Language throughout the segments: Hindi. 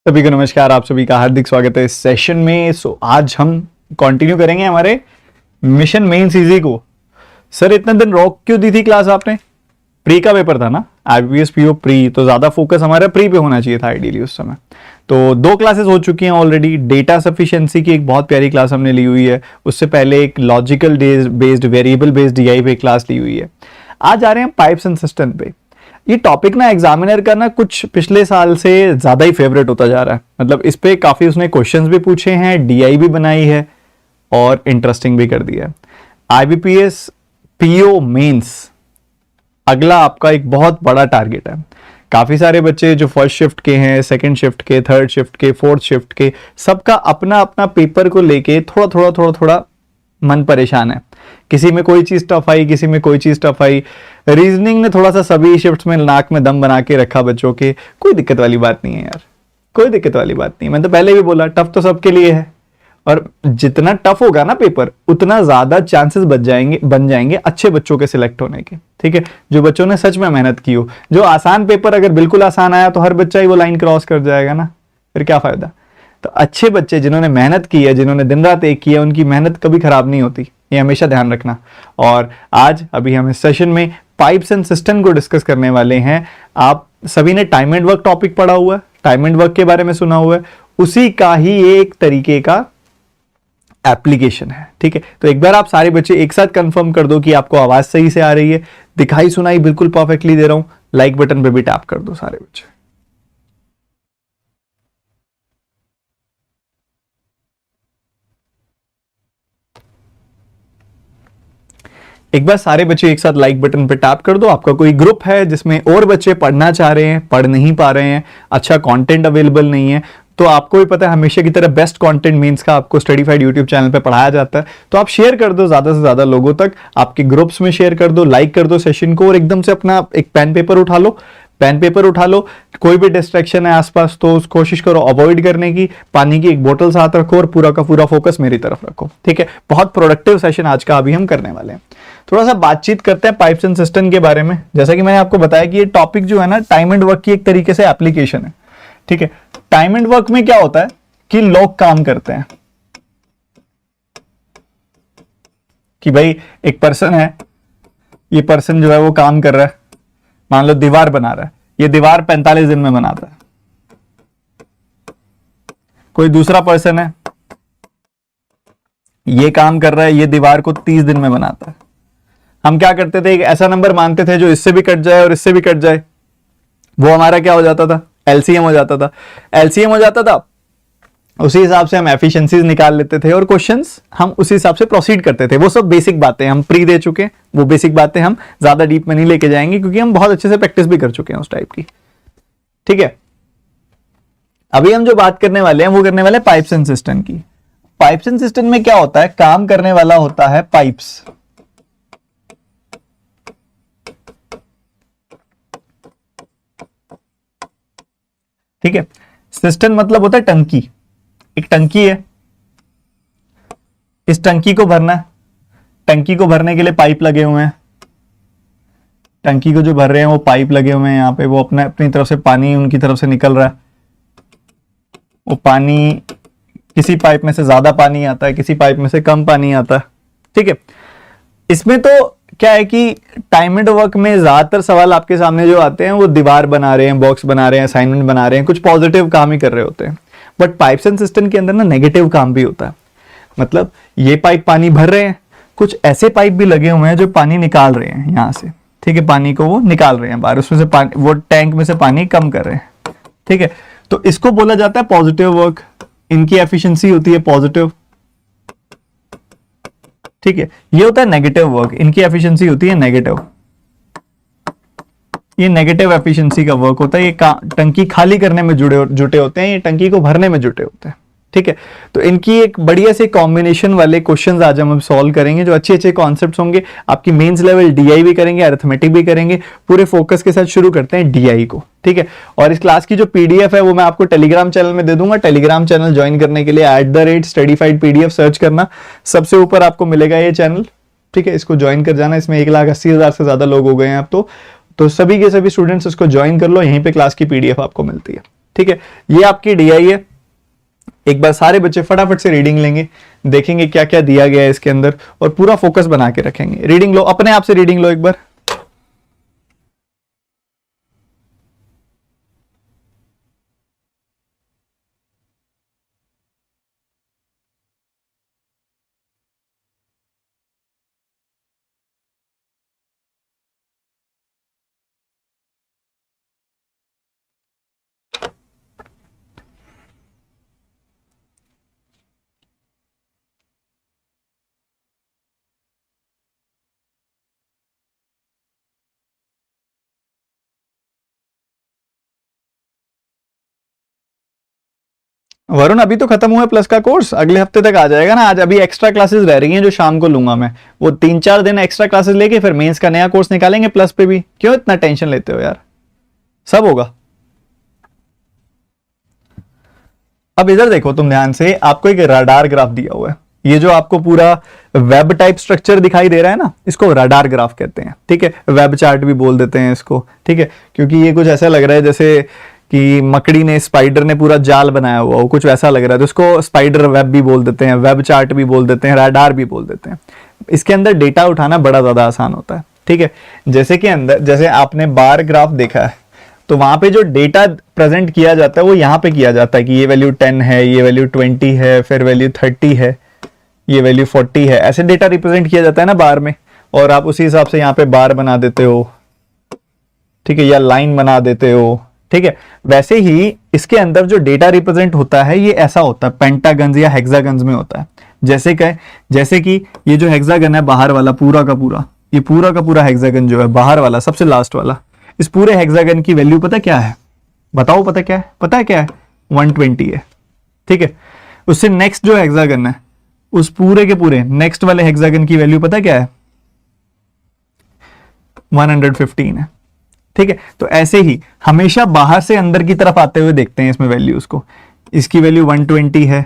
सभी को नमस्कार। आप सभी का हार्दिक स्वागत है इस सेशन में। आज हम कंटिन्यू करेंगे हमारे मिशन मेंस इजी को। सर इतने दिन रोक क्यों दी थी क्लास आपने? प्री का पेपर था ना, आईपीएस पीओ प्री, तो ज्यादा फोकस हमारा प्री पे होना चाहिए था आइडियली उस समय। तो 2 क्लासेस हो चुकी हैं ऑलरेडी। डेटा सफिशिएंसी की एक बहुत प्यारी क्लास हमने ली हुई है, उससे पहले एक logical based variable based DI पे क्लास ली हुई है। आज आ रहे हैं पाइप्स एंड सिस्टम पे। ये टॉपिक ना एग्जामिनर का ना कुछ पिछले साल से ज्यादा ही फेवरेट होता जा रहा है। मतलब इस पे काफी उसने क्वेश्चंस भी पूछे हैं, डीआई भी बनाई है और इंटरेस्टिंग भी कर दिया है। आईबीपीएस पीओ मेंस अगला आपका एक बहुत बड़ा टारगेट है। काफी सारे बच्चे जो फर्स्ट शिफ्ट के हैं, सेकंड शिफ्ट के, थर्ड शिफ्ट के, फोर्थ शिफ्ट के, सबका अपना अपना पेपर को लेके थोड़ा मन परेशान है। किसी में कोई चीज टफ आई, किसी में कोई चीज टफ आई। रीजनिंग ने थोड़ा सा सभी शिफ्ट्स में नाक में दम बना के रखा बच्चों के। कोई दिक्कत वाली बात नहीं है यार, कोई दिक्कत वाली बात नहीं। मैंने तो पहले भी बोला टफ तो सबके लिए है, और जितना टफ होगा ना पेपर उतना ज्यादा चांसेस बन जाएंगे अच्छे बच्चों के सिलेक्ट होने के। ठीक है, जो बच्चों ने सच में मेहनत की हो। जो आसान पेपर अगर बिल्कुल आसान आया तो हर बच्चा ही वो लाइन क्रॉस कर जाएगा ना, फिर क्या फायदा। तो अच्छे बच्चे जिन्होंने मेहनत की है, जिन्होंने दिन रात एक किया, उनकी मेहनत कभी खराब नहीं होती, ये हमेशा ध्यान रखना। और आज अभी हम इस सेशन में पाइप्स एंड सिस्टम को डिस्कस करने वाले हैं। आप सभी ने टाइम एंड वर्क टॉपिक पढ़ा हुआ है, टाइम एंड वर्क के बारे में सुना हुआ है, उसी का ही एक तरीके का एप्लीकेशन है। ठीक है, तो एक बार आप सारे बच्चे एक साथ कंफर्म कर दो कि आपको आवाज सही से आ रही है, दिखाई सुनाई बिल्कुल परफेक्टली दे रहा हूं। लाइक बटन पे भी टैप कर दो सारे बच्चे। एक बार सारे बच्चे एक साथ लाइक बटन पे टैप कर दो। आपका कोई ग्रुप है जिसमें और बच्चे पढ़ना चाह रहे हैं, पढ़ नहीं पा रहे हैं, अच्छा कंटेंट अवेलेबल नहीं है, तो आपको भी पता है हमेशा की तरह बेस्ट कंटेंट मींस का आपको स्टडीफाइड यूट्यूब चैनल पे पढ़ाया जाता है। तो आप शेयर कर दो ज्यादा से ज्यादा लोगों तक, आपके ग्रुप्स में शेयर कर दो, लाइक कर दो सेशन को, और एकदम से अपना एक पेन पेपर उठा लो। पेन पेपर उठा लो, कोई भी डिस्ट्रैक्शन है आसपास तो कोशिश करो अवॉइड करने की। पानी की एक बोतल साथ रखो और पूरा का पूरा फोकस मेरी तरफ रखो। ठीक है, बहुत प्रोडक्टिव सेशन आज का अभी हम करने वाले हैं। थोड़ा सा बातचीत करते हैं पाइप्स एंड सिस्टम के बारे में। जैसा कि मैंने आपको बताया कि ये टॉपिक जो है ना टाइम एंड वर्क की एक तरीके से एप्लीकेशन है। ठीक है, टाइम एंड वर्क में क्या होता है कि लोग काम करते हैं कि भाई एक पर्सन है, ये पर्सन जो है वो काम कर रहा है, मान लो दीवार बना रहा है, ये दीवार 45 दिन में बनाता है। कोई दूसरा पर्सन है, ये काम कर रहा है, ये दीवार को 30 दिन में बनाता है। हम क्या करते थे, एक ऐसा नंबर मानते थे जो इससे भी कट जाए और इससे भी कट जाए, वो हमारा क्या हो जाता था, एलसीएम हो जाता था। एलसीएम हो जाता था, उसी हिसाब से हम एफिशिएंसीज निकाल लेते थे और क्वेश्चंस हम उसी हिसाब से प्रोसीड करते थे। वो सब बेसिक बातें हम प्री दे चुके हैं, वो बेसिक बातें हम ज्यादा डीप में नहीं लेके जाएंगे क्योंकि हम बहुत अच्छे से प्रैक्टिस भी कर चुके हैं उस टाइप की। ठीक है, अभी हम जो बात करने वाले हैं वो करने वाले पाइप्स एंड सिस्टम की। पाइप्स एंड सिस्टम में क्या होता है, काम करने वाला होता है पाइप्स। ठीक है, सिस्टम मतलब होता है टंकी। एक टंकी है, इस टंकी को भरना है। टंकी को भरने के लिए पाइप लगे हुए हैं। टंकी को जो भर रहे हैं वो पाइप लगे हुए हैं यहाँ पे, वो अपनी तरफ से पानी उनकी तरफ से निकल रहा है। वो पानी किसी पाइप में से ज्यादा पानी आता है, किसी पाइप में से कम पानी आता है। ठीक है, इसमें तो क्या है कि टाइम एंड वर्क में ज्यादातर सवाल आपके सामने जो आते हैं वो दीवार बना रहे हैं, बॉक्स बना रहे हैं, असाइनमेंट बना रहे हैं, कुछ पॉजिटिव काम ही कर रहे होते हैं। बट पाइप्स एंड सिस्टम के अंदर ना नेगेटिव काम भी होता है। मतलब ये पाइप पानी भर रहे हैं, कुछ ऐसे पाइप भी लगे हुए हैं जो पानी निकाल रहे हैं यहां से। ठीक है, पानी को वो निकाल रहे हैं बाहर, उसमें से पानी, वो टैंक में से पानी कम कर रहे हैं। ठीक है, तो इसको बोला जाता है पॉजिटिव वर्क। इनकी एफिशिएंसी होती है पॉजिटिव। ठीक है, ये होता है नेगेटिव वर्क, इनकी एफिशिएंसी होती है नेगेटिव। ये नेगेटिव एफिशिएंसी का वर्क होता है। ये टंकी खाली करने में जुटे होते हैं, ये टंकी को भरने में जुटे होते हैं। ठीक है, तो इनकी एक बढ़िया से कॉम्बिनेशन वाले क्वेश्चंस आज हम सॉल्व करेंगे, जो अच्छे अच्छे कॉन्सेप्ट्स होंगे। आपकी मेंस लेवल डीआई भी करेंगे, अरिथमेटिक भी करेंगे। पूरे फोकस के साथ शुरू करते हैं डीआई को। ठीक है, और इस क्लास की जो पीडीएफ है वो मैं आपको टेलीग्राम चैनल में दे दूंगा। टेलीग्राम चैनल ज्वाइन करने के लिए @studyfied PDF सर्च करना, सबसे ऊपर आपको मिलेगा ये चैनल। ठीक है, इसको ज्वाइन कर जाना। इसमें 1,80,000 से ज्यादा लोग हो गए हैं अब तो सभी के सभी स्टूडेंट्स इसको ज्वाइन कर लो। यहीं पे क्लास की पीडीएफ आपको मिलती है। ठीक है, ये आपकी डीआई है। एक बार सारे बच्चे फटाफट से रीडिंग लेंगे, देखेंगे क्या क्या दिया गया है इसके अंदर और पूरा फोकस बना के रखेंगे। रीडिंग लो, अपने आप से रीडिंग लो एक बार। वरुण अभी तो खत्म हुआ है प्लस का कोर्स, अगले हफ्ते तक आ जाएगा ना। आज अभी एक्स्ट्रा क्लासेस रह रही हैं जो शाम को लूंगा मैं, वो 3-4 दिन एक्स्ट्रा क्लासेस लेके फिर मेंस का नया कोर्स निकालेंगे प्लस पे भी। क्यों इतना टेंशन लेते हो यार, सब होगा। अब इधर देखो तुम ध्यान से, आपको एक रडार ग्राफ दिया हुआ है। ये जो आपको पूरा वेब टाइप स्ट्रक्चर दिखाई दे रहा है ना, इसको रडार ग्राफ कहते हैं। ठीक है, वेब चार्ट भी बोल देते हैं इसको। ठीक है, क्योंकि ये कुछ ऐसा लग रहा है जैसे कि मकड़ी ने, स्पाइडर ने पूरा जाल बनाया हुआ हो, कुछ वैसा लग रहा है, तो इसको स्पाइडर वेब भी बोल देते हैं, वेब चार्ट भी बोल देते हैं, रडार भी बोल देते हैं। इसके अंदर डेटा उठाना बड़ा ज्यादा आसान होता है। ठीक है, जैसे कि अंदर, जैसे आपने बार ग्राफ देखा है, तो वहां पे जो डेटा प्रेजेंट किया जाता है वो यहाँ पे किया जाता है कि ये वैल्यू 10 है, ये वैल्यू 20 है, फिर वैल्यू 30 है, ये वैल्यू 40 है। ऐसे डेटा रिप्रेजेंट किया जाता है ना बार में, और आप उसी हिसाब से यहाँ पे बार बना देते हो। ठीक है, या लाइन बना देते हो। ठीक है, वैसे ही इसके अंदर जो डेटा रिप्रेजेंट होता है ये ऐसा होता है, पेंटागन्स या हेक्सागन्स में होता है। जैसे कि ये जो हेक्सागन है बाहर वाला पूरा का पूरा, ये पूरा का पूरा हेक्सागन जो है बाहर वाला सबसे लास्ट वाला, इस पूरे हेक्सागन की वैल्यू पता क्या है? बताओ, पता क्या है? पता है क्या है? 120 है। ठीक है, उससे नेक्स्ट जो हेक्सागन है, उस पूरे के पूरे नेक्स्ट वाले हेक्सागन की वैल्यू पता क्या है? 115 है। ठीक है, तो ऐसे ही हमेशा बाहर से अंदर की तरफ आते हुए देखते हैं इसमें वैल्यूज को। इसकी वैल्यू 120 है,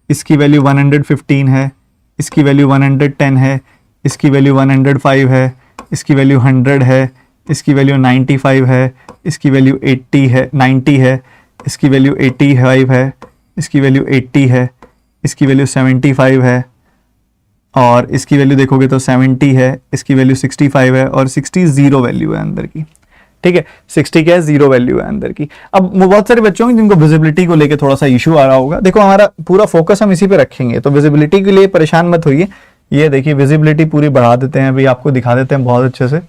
इसकी वैल्यू 115 है, इसकी वैल्यू 110 है, इसकी वैल्यू 105 है, इसकी वैल्यू 100 है, इसकी वैल्यू 95 है, इसकी वैल्यू 80 है, 90 है, इसकी वैल्यू 85 है, इसकी वैल्यू 80 है, इसकी वैल्यू 75 है, और इसकी वैल्यू देखोगे तो 70 है, इसकी वैल्यू 65 है, और 60 जीरो वैल्यू है अंदर की। ठीक है, 60 क्या है? जीरो वैल्यू है अंदर की। अब बहुत सारे बच्चों हैं जिनको विजिबिलिटी को लेके थोड़ा सा इशू आ रहा होगा। देखो हमारा पूरा फोकस हम इसी पे रखेंगे, तो विजिबिलिटी के लिए परेशान मत होइए। ये देखिए विजिबिलिटी पूरी बढ़ा देते हैं, अभी आपको दिखा देते हैं बहुत अच्छे से।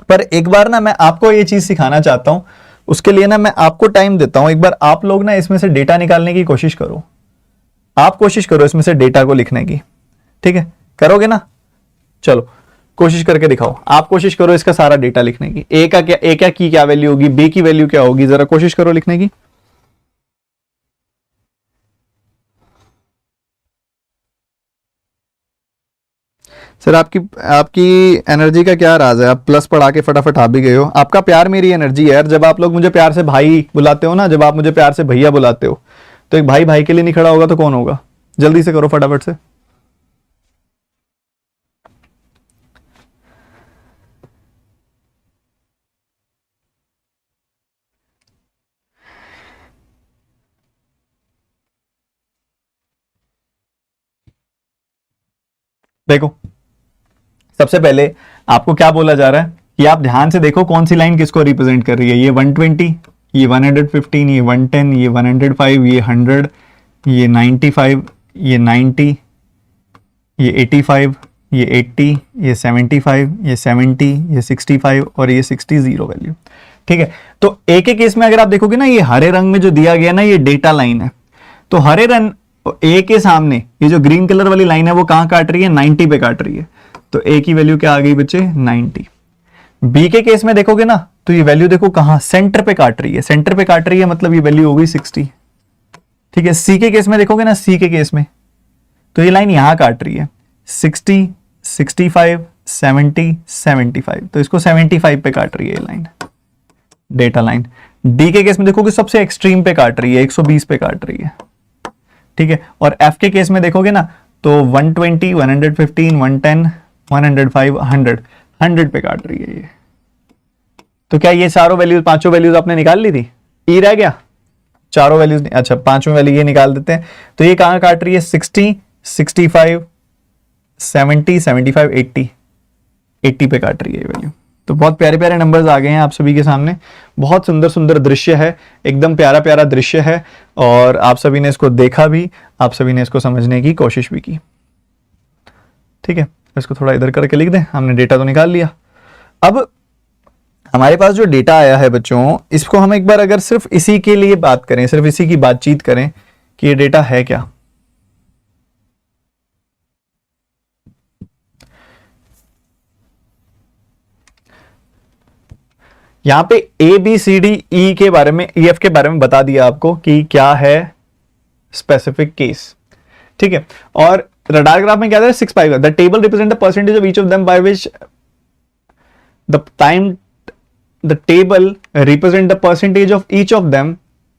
पर एक बार ना मैं आपको ये चीज सिखाना चाहता हूं, उसके लिए ना मैं आपको टाइम देता हूं। एक बार आप लोग ना इसमें से डेटा निकालने की कोशिश करो, आप कोशिश करो इसमें से डेटा को लिखने की। ठीक है, करोगे ना? चलो कोशिश करके दिखाओ। आप कोशिश करो इसका सारा डेटा लिखने की। ए का क्या, ए क्या की क्या वैल्यू होगी, बी की वैल्यू क्या होगी, जरा कोशिश करो लिखने की। सर आपकी आपकी एनर्जी का क्या राज है? आप प्लस पढ़ा के फटाफट आ भी गए हो। आपका प्यार मेरी एनर्जी है यार। जब आप लोग मुझे प्यार से भाई बुलाते हो ना, जब आप मुझे प्यार से भैया बुलाते हो, तो एक भाई भाई के लिए नहीं खड़ा होगा तो कौन होगा? जल्दी से करो फटाफट से। देखो सबसे पहले आपको क्या बोला जा रहा है कि आप ध्यान से देखो कौन सी लाइन किसको रिप्रेजेंट कर रही है। ये 120, ये 115, ये 110, ये 105, ये 100, ये 95, ये 90, ये 85, ये 80, ये 75, ये 70, ये 65 और ये 60 जीरो वैल्यू। ठीक है, तो एक एक केस में अगर आप देखोगे ना, ये हरे रंग में जो दिया गया ना, ये डेटा लाइन है। तो हरे रंग ए के सामने ये जो ग्रीन कलर वाली लाइन है वो कहां काट रही है? 90 पे काट रही है। तो ए की वैल्यू क्या आ गई बच्चे? 90। बी के केस में देखोगे ना, तो ये वैल्यू देखो कहां, सेंटर पे काट रही है। सेंटर पे काट रही है मतलब ये वैल्यू हो गई 60। ठीक है, सी के केस में देखोगे ना, सी के केस में तो ये लाइन यहां काट रही है 60, 65, 70, 75। तो इसको 75 पे काट रही है ये लाइन, डेटा लाइन। डी के केस में देखोगे सबसे एक्सट्रीम पे काट रही है, 120 पे काट रही है। ठीक है, और एफ के केस में देखोगे ना तो 120, 115, 110, 105, 100 पे काट रही है ये। तो क्या ये चारों वैल्यूज, पांचों वैल्यूज आपने निकाल ली थी? ई रह गया, चारों वैल्यूज, अच्छा पांचवें वाली ये निकाल देते हैं। तो ये कहां काट रही है? 60, 65, 70, 75, 80, 80 पे काट रही है ये वैल्यू। तो बहुत प्यारे प्यारे नंबर्स आ गए हैं आप सभी के सामने, बहुत सुंदर सुंदर दृश्य है, एकदम प्यारा प्यारा दृश्य है, और आप सभी ने इसको देखा भी, आप सभी ने इसको समझने की कोशिश भी की। ठीक है, इसको थोड़ा इधर करके लिख दें, हमने डेटा तो निकाल लिया। अब हमारे पास जो डेटा आया है बच्चों, इसको हम एक बार अगर सिर्फ इसी के लिए बात करें, सिर्फ इसी की बातचीत करें कि ये डेटा है क्या। यहां पे ए बी सी डी ई के बारे में, ई एफ के बारे में बता दिया आपको कि क्या है स्पेसिफिक केस। ठीक है, और रडार ग्राफ में क्या था? 6 pie, the table represent the percentage of each of them by which the time, the table represent the percentage of each of them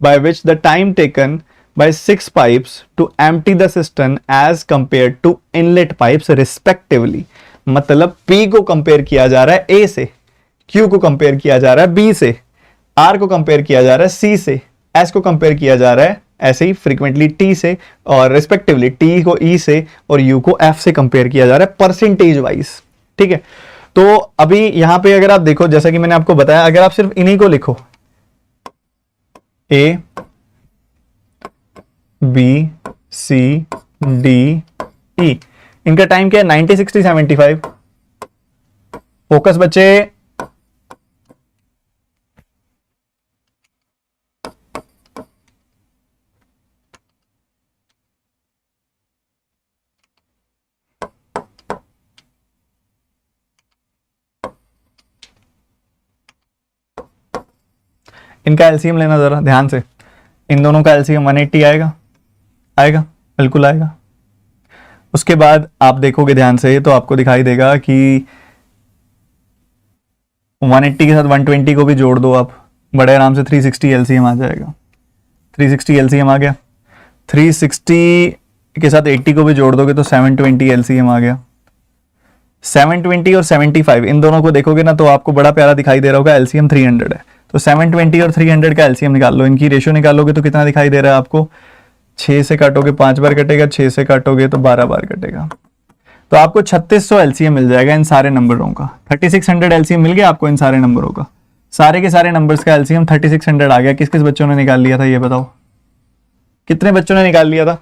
by which the time taken by 6 pipes to empty the cistern as compared to inlet pipes respectively। मतलब P को कंपेयर किया जा रहा है A से, Q को कंपेयर किया जा रहा है B से, R को कंपेयर किया जा रहा है C से, S को कंपेयर किया जा रहा है ऐसे ही फ्रीक्वेंटली T से, और रिस्पेक्टिवली T को E से और U को F से कंपेयर किया जा रहा है परसेंटेज वाइज। ठीक है, तो अभी यहां पे अगर आप देखो, जैसा कि मैंने आपको बताया, अगर आप सिर्फ इन्हीं को लिखो A B C D E, इनका टाइम क्या है? 90 60 75। फोकस बच्चे, इनका एलसीएम लेना जरा ध्यान से। इन दोनों का एलसीएम 180 आएगा, आएगा, बिल्कुल आएगा। उसके बाद आप देखोगे ध्यान से तो आपको दिखाई देगा कि 180 के साथ 120 को भी जोड़ दो आप, बड़े आराम से 360 एलसीएम आ जाएगा। 360 एलसीएम आ गया। 360 के साथ 80 को भी जोड़ दोगे तो 720 एलसीएम आ गया। 720 और 75 इन दोनों को देखोगे ना तो आपको बड़ा प्यारा दिखाई दे रहा होगा, एलसीएम 300 है। तो 720 और 300 का एलसीएम निकाल लो, इनकी रेशियो निकालोगे तो कितना दिखाई दे रहा है आपको? 6 से काटोगे 5 बार कटेगा, 6 से काटोगे तो 12 बार कटेगा। तो आपको 3600 एलसीएम मिल जाएगा इन सारे नंबरों का। 3600 एलसीएम मिल गया आपको इन सारे नंबरों का। सारे के सारे नंबर्स का एलसीएम 3600 आ गया। किस किस बच्चों ने निकाल लिया था ये बताओ? कितने बच्चों ने निकाल लिया था?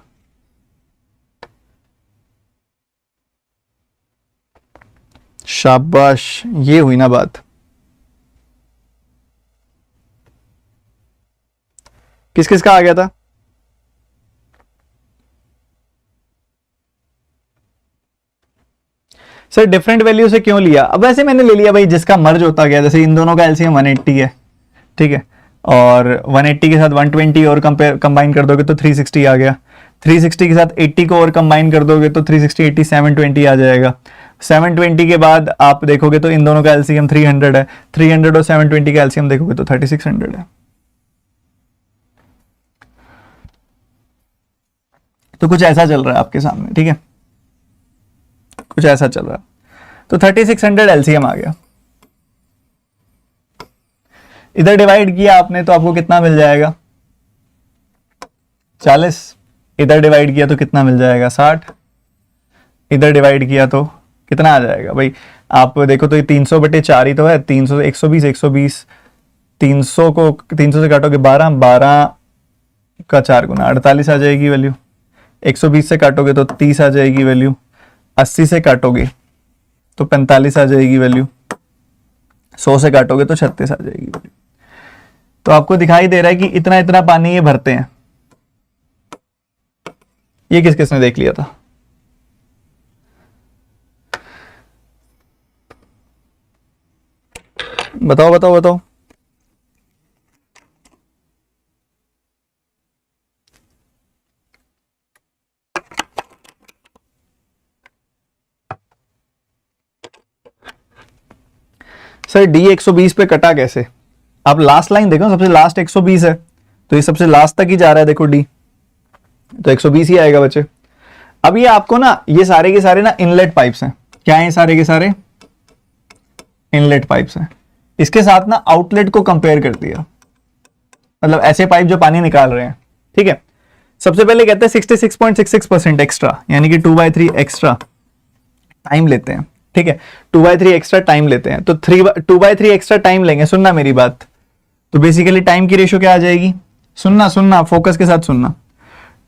शाबाश, ये हुई ना बात। किस किस का आ गया था? सर डिफरेंट वैल्यू से क्यों लिया? अब वैसे मैंने ले लिया भाई जिसका मर्ज होता गया, जैसे इन दोनों का एलसीएम 180 है, ठीक है, और 180 के साथ 120 और कंबाइन कर दोगे तो 360 आ गया। 360 के साथ 80 को और कंबाइन कर दोगे तो 360 80 720 आ जाएगा। 720 के बाद आप देखोगे तो इन दोनों का एलसीएम 300 है। 300 और 720 का एलसीएम देखोगे तो 3600 है। तो कुछ ऐसा चल रहा है आपके सामने, ठीक है, कुछ ऐसा चल रहा है। तो 3600 एलसीएम आ गया। इधर डिवाइड किया आपने तो आपको कितना मिल जाएगा? 40। इधर डिवाइड किया तो कितना मिल जाएगा? 60। इधर डिवाइड किया तो कितना आ जाएगा भाई? आप देखो तो ये 300/4 ही तो है। 300 120 120, 300 को 300 से काटोगे 12, 12 का 4 गुना 48 आ जाएगी वैल्यू। 120 से काटोगे तो 30 आ जाएगी वैल्यू। 80 से काटोगे तो 45 आ जाएगी वैल्यू। 100 से काटोगे तो 36 आ जाएगी वैल्यू। तो आपको दिखाई दे रहा है कि इतना इतना पानी ये भरते हैं। ये किस किसने देख लिया था? बताओ बताओ बताओ। सर डी 120 पे कटा कैसे? आप लास्ट लाइन देखो, सबसे लास्ट 120 है तो ये सबसे लास्ट तक ही जा रहा है। देखो डी तो 120 ही आएगा बच्चे। अब ये आपको ना ये सारे के सारे ना इनलेट पाइप्स हैं। क्या है? सारे के सारे इनलेट पाइप्स हैं। इसके साथ ना आउटलेट को कंपेयर कर दिया, मतलब ऐसे पाइप जो पानी निकाल रहे हैं, ठीक है। सबसे पहले कहते हैं 66.66% एक्स्ट्रा, यानी कि 2/3 एक्स्ट्रा टाइम लेते हैं, ठीक है। 2/3 एक्स्ट्रा टाइम लेते हैं, तो 2/3 एक्स्ट्रा टाइम लेंगे, सुनना मेरी बात। तो बेसिकली टाइम की रेशियो क्या आ जाएगी, सुनना फोकस के साथ सुनना।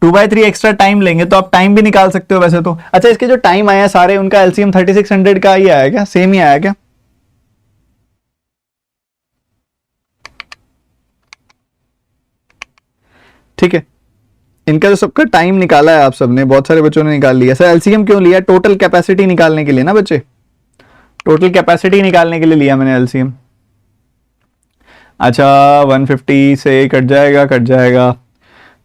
2/3 एक्स्ट्रा टाइम लेंगे तो आप टाइम भी निकाल सकते हो वैसे तो। अच्छा, इसके जो टाइम आया सारे, उनका एलसीएम 3600 का ही आया क्या, सेम ही आया क्या? ठीक है, इनका जो सबका टाइम निकाला है आप सबने, बहुत सारे बच्चों ने निकाल लिया। सर एलसीएम क्यों लिया? टोटल कैपेसिटी निकालने के लिए ना बच्चे, टोटल कैपेसिटी निकालने के लिए लिया मैंने एलसीएम। अच्छा, 150 से कट जाएगा,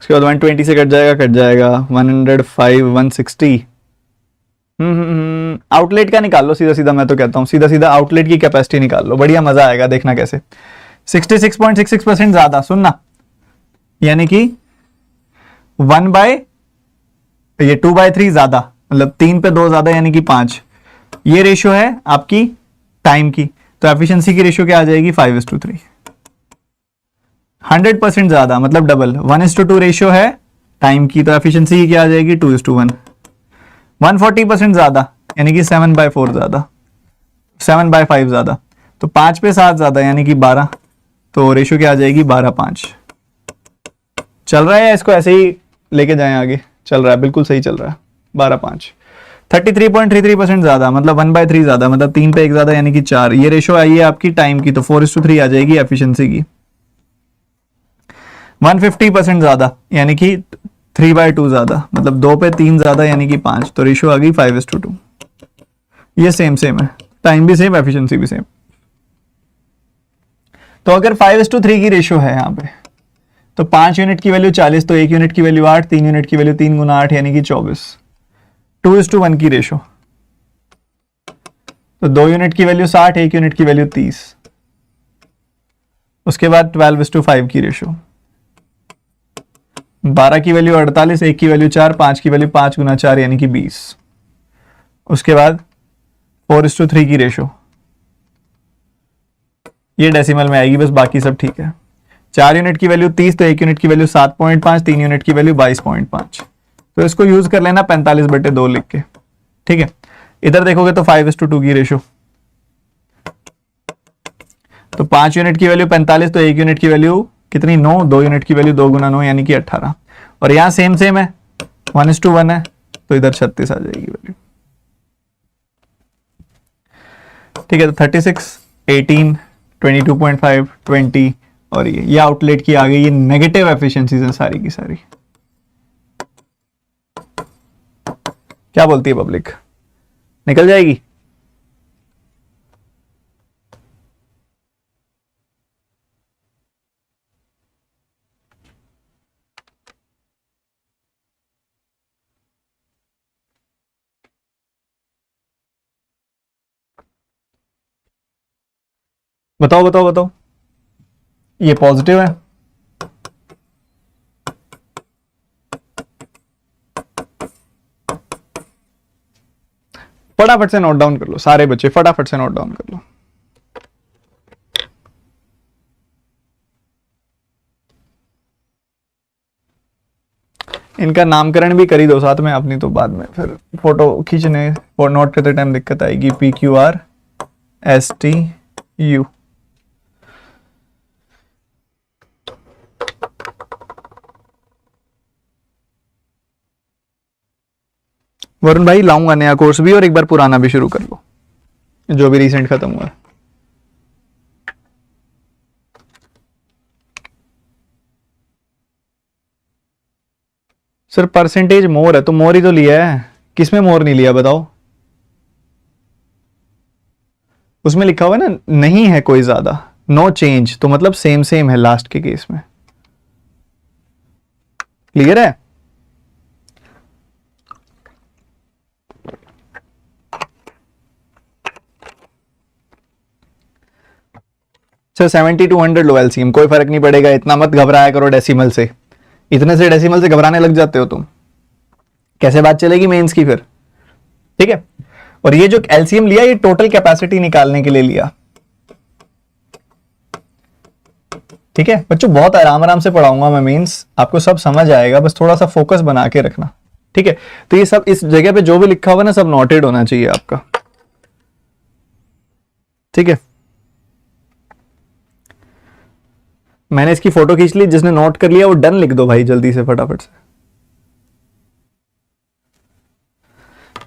उसके बाद 120 से कट जाएगा 105, 160। आउटलेट का निकाल लो सीधा सीधा, मैं तो कहता हूँ सीधा सीधा आउटलेट की कैपेसिटी निकाल लो, बढ़िया मजा आएगा, देखना कैसे। 66.66% ज्यादा, सुनना, यानी कि 2/3 ज्यादा, मतलब 3 पे 2 ज्यादा, यानी कि 5। ये रेशियो है आपकी टाइम की, तो एफिशिएंसी की रेशियो क्या आ जाएगी, 5:3। 100% ज्यादा मतलब डबल, 1:2 रेशियो है टाइम की, तो एफिशिएंसी की क्या आ जाएगी, 2:1। 140% ज्यादा, यानी कि 7/4 ज्यादा, 7/5 ज्यादा, तो 5 पे 7 ज्यादा, यानी कि 12, तो रेशियो क्या आ जाएगी, 12:5। चल रहा है, इसको ऐसे ही लेके जाएं आगे, चल रहा है, बिल्कुल सही चल रहा है, 12:5। 33.33% ज्यादा, मतलब 1/3 ज्यादा, मतलब 3 पे 1 ज्यादा, यानी कि 4। ये रेशियो आई है आपकी टाइम की, तो 4:3 आ जाएगी एफिशिएंसी की। 150% ज्यादा, यानी कि 3/2 ज्यादा, मतलब 2 पे 3 ज्यादा, यानी कि 5, तो रेशियो आ गई 5:2। ये सेम है, टाइम भी सेम, एफिशिएंसी भी सेम। तो अगर 5:3 की रेशियो है यहाँ पे, तो 5 यूनिट की वैल्यू 40, तो 1 यूनिट की वैल्यू 8, 3 यूनिट की वैल्यू 3 गुना 8, यानी कि 24। 2:1 की रेशियो, तो 2 यूनिट की वैल्यू 60, 1 यूनिट की वैल्यू 30। उसके बाद 12:5 की रेशियो, 12 की वैल्यू 48, 1 की वैल्यू 4, 5 की वैल्यू 5 गुना 4, यानी कि 20। उसके बाद 4:3 की रेशियो, ये डेसिमल में आएगी बस, बाकी सब ठीक है। 4 यूनिट की वैल्यू 30, तो 1 यूनिट की वैल्यू 7.5, 3 यूनिट की वैल्यू 22.5। तो इसको यूज कर लेना 45/2 लिख के, ठीक है। इधर देखोगे तो 5:2 की रेशियो, तो 5 यूनिट की वैल्यू 45, तो 1 यूनिट की वैल्यू कितनी, 9, 2 यूनिट की वैल्यू 2 गुना 9, यानी कि 18। और यहां सेम है, 1:1 है, तो इधर 36 आ जाएगी वैल्यू, ठीक है। तो 36, 18, 22.5, 20, और ये आउटलेट की आ गई, ये नेगेटिव एफिशिएंसीज हैं सारी की सारी। क्या बोलती है पब्लिक, निकल जाएगी? बताओ, ये पॉजिटिव है, फटाफट से नोट डाउन कर लो सारे बच्चे, फटाफट से नोट डाउन कर लो। इनका नामकरण भी कर ही दो साथ में, अपनी तो बाद में फिर फोटो खींचने और नोट करते टाइम दिक्कत आएगी। PQRSTU, वरुण भाई लाऊंगा नया कोर्स भी, और एक बार पुराना भी शुरू कर लो जो भी रिसेंट खत्म हुआ है। सर परसेंटेज मोर है, तो मोर ही तो लिया है, किसमें मोर नहीं लिया बताओ? उसमें लिखा हुआ है ना, नहीं है कोई ज्यादा, नो चेंज, तो मतलब सेम है लास्ट के केस में। क्लियर है? सर 70 to 100 लो एलसीएम, कोई फर्क नहीं पड़ेगा, इतना मत घबराया करो डेसिमल से, इतने से डेसिमल से घबराने लग जाते हो तुम, कैसे बात चलेगी मेंस की फिर, ठीक है। और ये जो एलसीएम लिया, ये टोटल कैपेसिटी निकालने के लिए लिया, ठीक है बच्चों, बहुत आराम आराम से पढ़ाऊंगा मैं, मीन्स आपको सब समझ आएगा, बस थोड़ा सा फोकस बना के रखना। ठीक है, तो ये सब इस जगह पे जो भी लिखा होगा ना सब नोटेड होना चाहिए आपका। ठीक है, मैंने इसकी फोटो खींच ली, जिसने नोट कर लिया वो डन लिख दो भाई जल्दी से फटाफट से।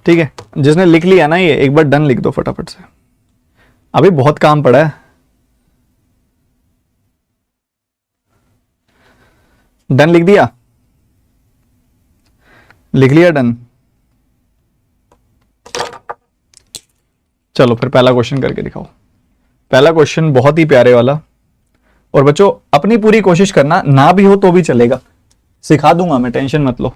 ठीक है, जिसने लिख लिया ना ये एक बार डन लिख दो फटाफट से, अभी बहुत काम पड़ा है। डन लिख दिया, लिख लिया डन। चलो फिर पहला क्वेश्चन करके दिखाओ। पहला क्वेश्चन बहुत ही प्यारे वाला, और बच्चों अपनी पूरी कोशिश करना, ना भी हो तो भी चलेगा, सिखा दूंगा मैं, टेंशन मत लो।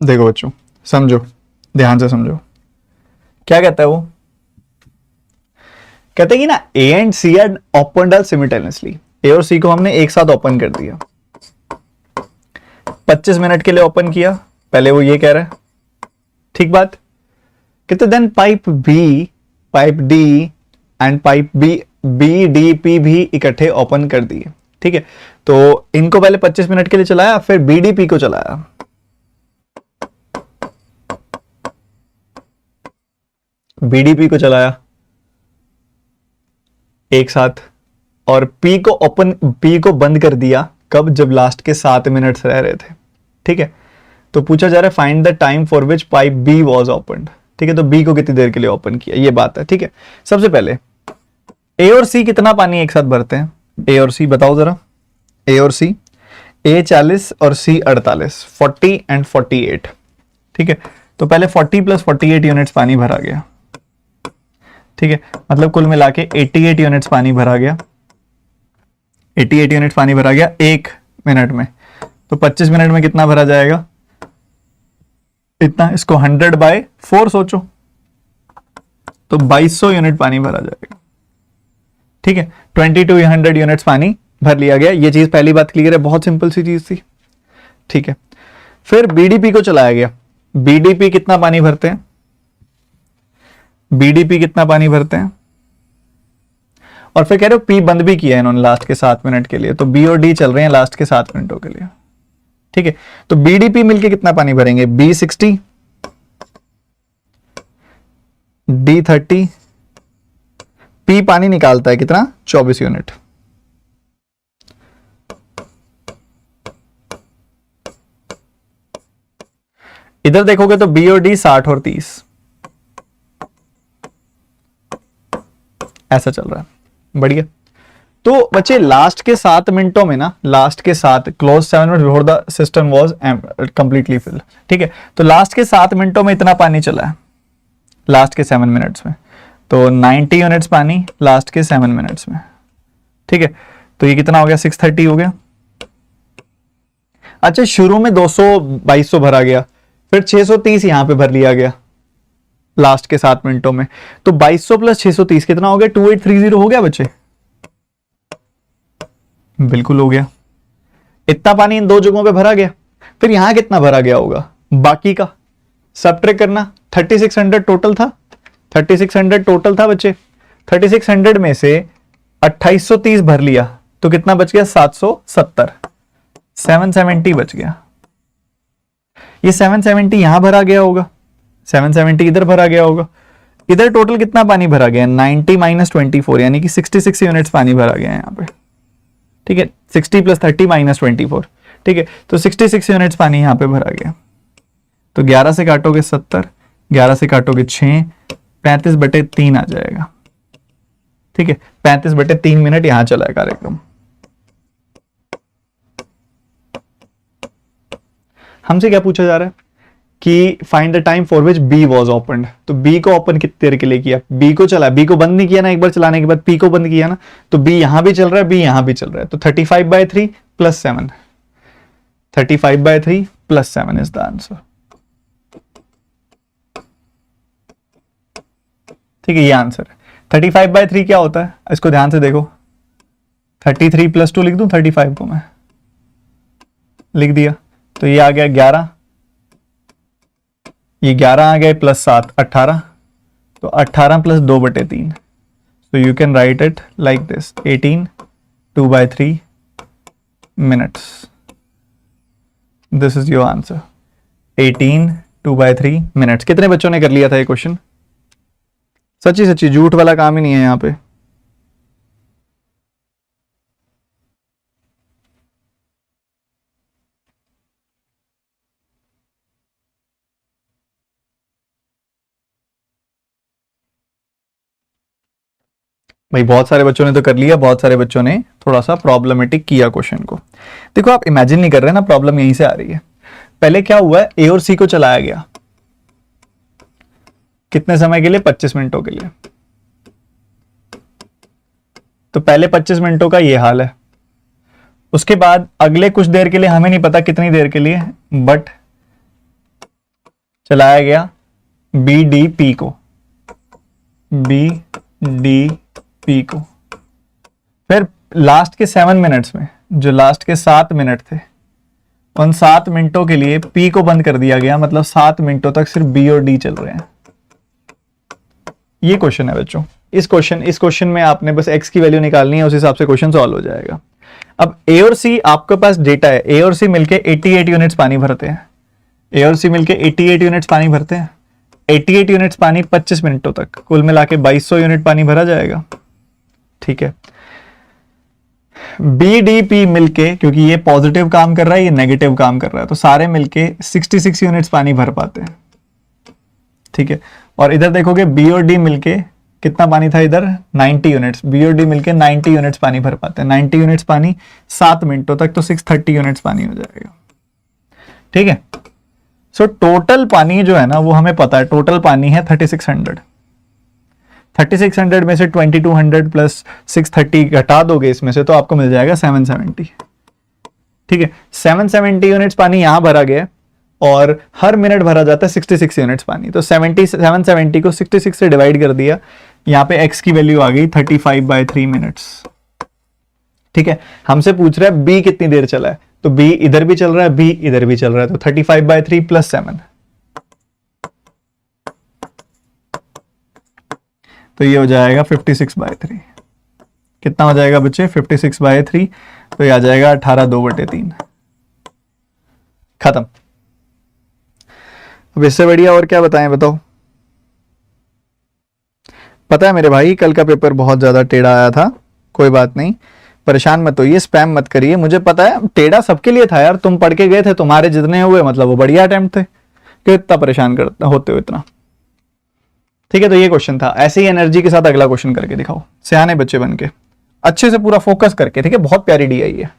देखो बच्चों, समझो, ध्यान से समझो, क्या कहता है वो, कहते हैं कि ना A and C are open simultaneously. A और सी को हमने एक साथ ओपन कर दिया, 25 मिनट के लिए ओपन किया, पहले वो ये कह रहा है, ठीक बात। कहते then pipe B, pipe D and pipe B, B D P भी इकट्ठे ओपन कर दिए। ठीक है, तो इनको पहले 25 मिनट के लिए चलाया, फिर बीडीपी को चलाया, बीडीपी को चलाया एक साथ, और पी को ओपन, पी को बंद कर दिया कब, जब लास्ट के 7 मिनट्स रह रहे थे। ठीक है, तो पूछा जा रहा है find the time for which pipe B was opened. ठीक है, तो बी को कितनी देर के लिए ओपन किया, ये बात है। ठीक है, सबसे पहले ए और सी कितना पानी एक साथ भरते हैं, ए और सी बताओ जरा, ए और सी, ए 40 और सी 48, 40 एंड 48। ठीक है, तो पहले 40 प्लस 48 यूनिट्स पानी भरा गया। ठीक है, मतलब कुल मिला के 88 यूनिट्स पानी भरा गया, 88 यूनिट्स पानी भरा गया एक मिनट में। तो 25 मिनट में कितना भरा जाएगा, इतना। इसको 100/4 सोचो, तो 2200 यूनिट पानी भरा जाएगा। ठीक है, 2200 यूनिट्स पानी भर लिया गया। ये चीज पहली बात क्लियर है, बहुत सिंपल सी चीज थी। ठीक है, फिर बीडीपी को चलाया गया। बीडीपी कितना पानी भरते हैं, बीडीपी कितना पानी भरते हैं, और फिर कह रहे हो पी बंद भी किया है इन्होंने लास्ट के 7 मिनट के लिए, तो बी और डी चल रहे हैं लास्ट के 7 मिनटों के लिए। ठीक है, तो बीडीपी मिलके कितना पानी भरेंगे, बी 60, डी 30, पी पानी निकालता है कितना, 24 यूनिट। इधर देखोगे तो बी और डी 60 और 30 ऐसा चल रहा है। बढ़िया, तो बच्चे लास्ट के 7 मिनटों में ना, लास्ट के 7 close 7 minute before the system was completely fill. ठीक है, तो लास्ट के 7 मिनटों में इतना पानी चला है, लास्ट के 7 मिनट्स में, तो 90 यूनिट्स पानी लास्ट के 7 मिनट्स में। ठीक है, तो ये कितना हो गया, 630 हो गया। अच्छा, शुरू में 200-2200 भरा गया, फिर 630 यहां पे भर लिया गया लास्ट के 7 मिनटों में, तो 2200 प्लस 630 कितना हो गया, 2830 हो गया बच्चे, बिल्कुल हो गया। इतना पानी इन दो जगहों पे भरा गया। फिर यहां कितना भरा गया होगा, बाकी का सबट्रैक्ट करना। 3600 टोटल था, 3600 टोटल था बच्चे, 3600 में से 2830 भर लिया, तो कितना बच गया, 770, 770 बच गया। ये 770 यहां भरा गया होगा, 770 इधर भरा गया होगा, इधर टोटल कितना पानी भरा गया, 90 माइनस 24, यानी कि 66 यूनिट्स पानी भरा गया है यहाँ पे। ठीक है, 60 प्लस 30 माइनस 24, ठीक है, तो 66 यूनिट्स पानी यहाँ पे भरा गया। तो 11 से काटोगे 70, 11 से काटोगे 6, 35/3 आ जाएगा। ठीक है, 35/3 मिनट यहां चला है कार्यक्रम। हमसे क्या पूछा जा रहा है कि find the time for which B was open. तो बी को ओपन कितनी देर के लिए किया, बी को चला, बी को बंद नहीं किया ना, एक बार चलाने के बाद पी को बंद किया ना, तो बी यहां भी चल रहा है, बी यहां भी चल रहा है, तो 35/3 plus 7, 35/3 plus 7 is the answer. ठीक है, ये आंसर है। 35/3 क्या होता है, इसको ध्यान से देखो, 33 प्लस 2 लिख दूं, 35 को मैं लिख दिया, तो ये आ गया 11, ये 11 आ गए प्लस 7 18, तो 18 plus 2/3, so you can write it like this, 18 2/3 minutes. This is your answer, 18 2/3 minutes। कितने बच्चों ने कर लिया था ये क्वेश्चन? सच्ची सच्ची, झूठ वाला काम ही नहीं है यहाँ पे। भाई बहुत सारे बच्चों ने तो कर लिया, बहुत सारे बच्चों ने थोड़ा सा प्रॉब्लमेटिक किया क्वेश्चन को। देखो आप इमेजिन नहीं कर रहे ना, प्रॉब्लम यहीं से आ रही है। पहले क्या हुआ है, ए और सी को चलाया गया कितने समय के लिए, 25 मिनटों के लिए। तो पहले 25 मिनटों का ये हाल है, उसके बाद अगले कुछ देर के लिए, हमें नहीं पता कितनी देर के लिए, बट चलाया गया बी डी पी को, बी डी पी को। फिर लास्ट के 7 मिनट्स में, जो लास्ट के 7 मिनट थे, उन 7 मिनटों के लिए पी को बंद कर दिया गया, मतलब 7 मिनटों तक सिर्फ बी और डी चल रहे हैं। ये क्वेश्चन है बच्चों। इस क्वेश्चन में आपने बस एक्स की वैल्यू निकालनी है, उस हिसाब से क्वेश्चन सॉल्व हो जाएगा। अब ए और सी आपके पास डेटा है, ए और सी मिलके 88 यूनिट्स पानी भरते हैं, ए और सी मिलके 88 यूनिट्स पानी भरते हैं। 88 यूनिट्स पानी 25 मिनटों तक, कुल मिला के 2200 यूनिट पानी भरा जाएगा। ठीक है, बी डी पी मिलके, क्योंकि ये पॉजिटिव काम कर रहा है, ये नेगेटिव काम कर रहा है, तो सारे मिलके 66 यूनिट्स पानी भर पाते हैं। ठीक है, और इधर देखोगे बी और डी मिलके कितना पानी था, इधर 90 यूनिट्स, बी और डी मिलके 90 यूनिट्स पानी भर पाते हैं। 90 यूनिट्स पानी 7 मिनटों तक, तो 630 यूनिट्स पानी हो जाएगा। ठीक है, सो टोटल पानी जो है ना, वो हमें पता है, टोटल पानी है 3600। 3600 में से 2200 प्लस 630 घटा दोगे इसमें से, तो आपको मिल जाएगा 770। ठीक है, 770 यूनिट्स पानी यहां भरा गया, और हर मिनट भरा जाता है 66 यूनिट्स पानी, तो 770 को 66 से डिवाइड कर दिया, यहां पे x की वैल्यू आ गई 35/3 मिनट्स। ठीक है, हमसे पूछ रहा है b कितनी देर चला है, तो b इधर भी चल रहा है, b इधर भी चल रहा है, तो 35/3 प्लस 7, तो ये हो जाएगा 56/3। कितना हो जाएगा बच्चे, 56/3, तो ये आ जाएगा 18 2/3। खत्म। अब इससे बढ़िया और क्या बताएं, बताओ। पता है मेरे भाई, कल का पेपर बहुत ज्यादा टेढ़ा आया था, कोई बात नहीं, परेशान मत होइए, स्पैम मत करिए। मुझे पता है टेढ़ा सबके लिए था यार, तुम पढ़ के गए थे, तुम्हारे जितने हुए मतलब वो बढ़िया अटेम्प्ट थे, क्यों इतना परेशान करते होते हो इतना। ठीक है, तो ये क्वेश्चन था, ऐसे ही एनर्जी के साथ अगला क्वेश्चन करके दिखाओ, सियाने बच्चे बन के, अच्छे से पूरा फोकस करके। ठीक है, बहुत प्यारी डी आई है।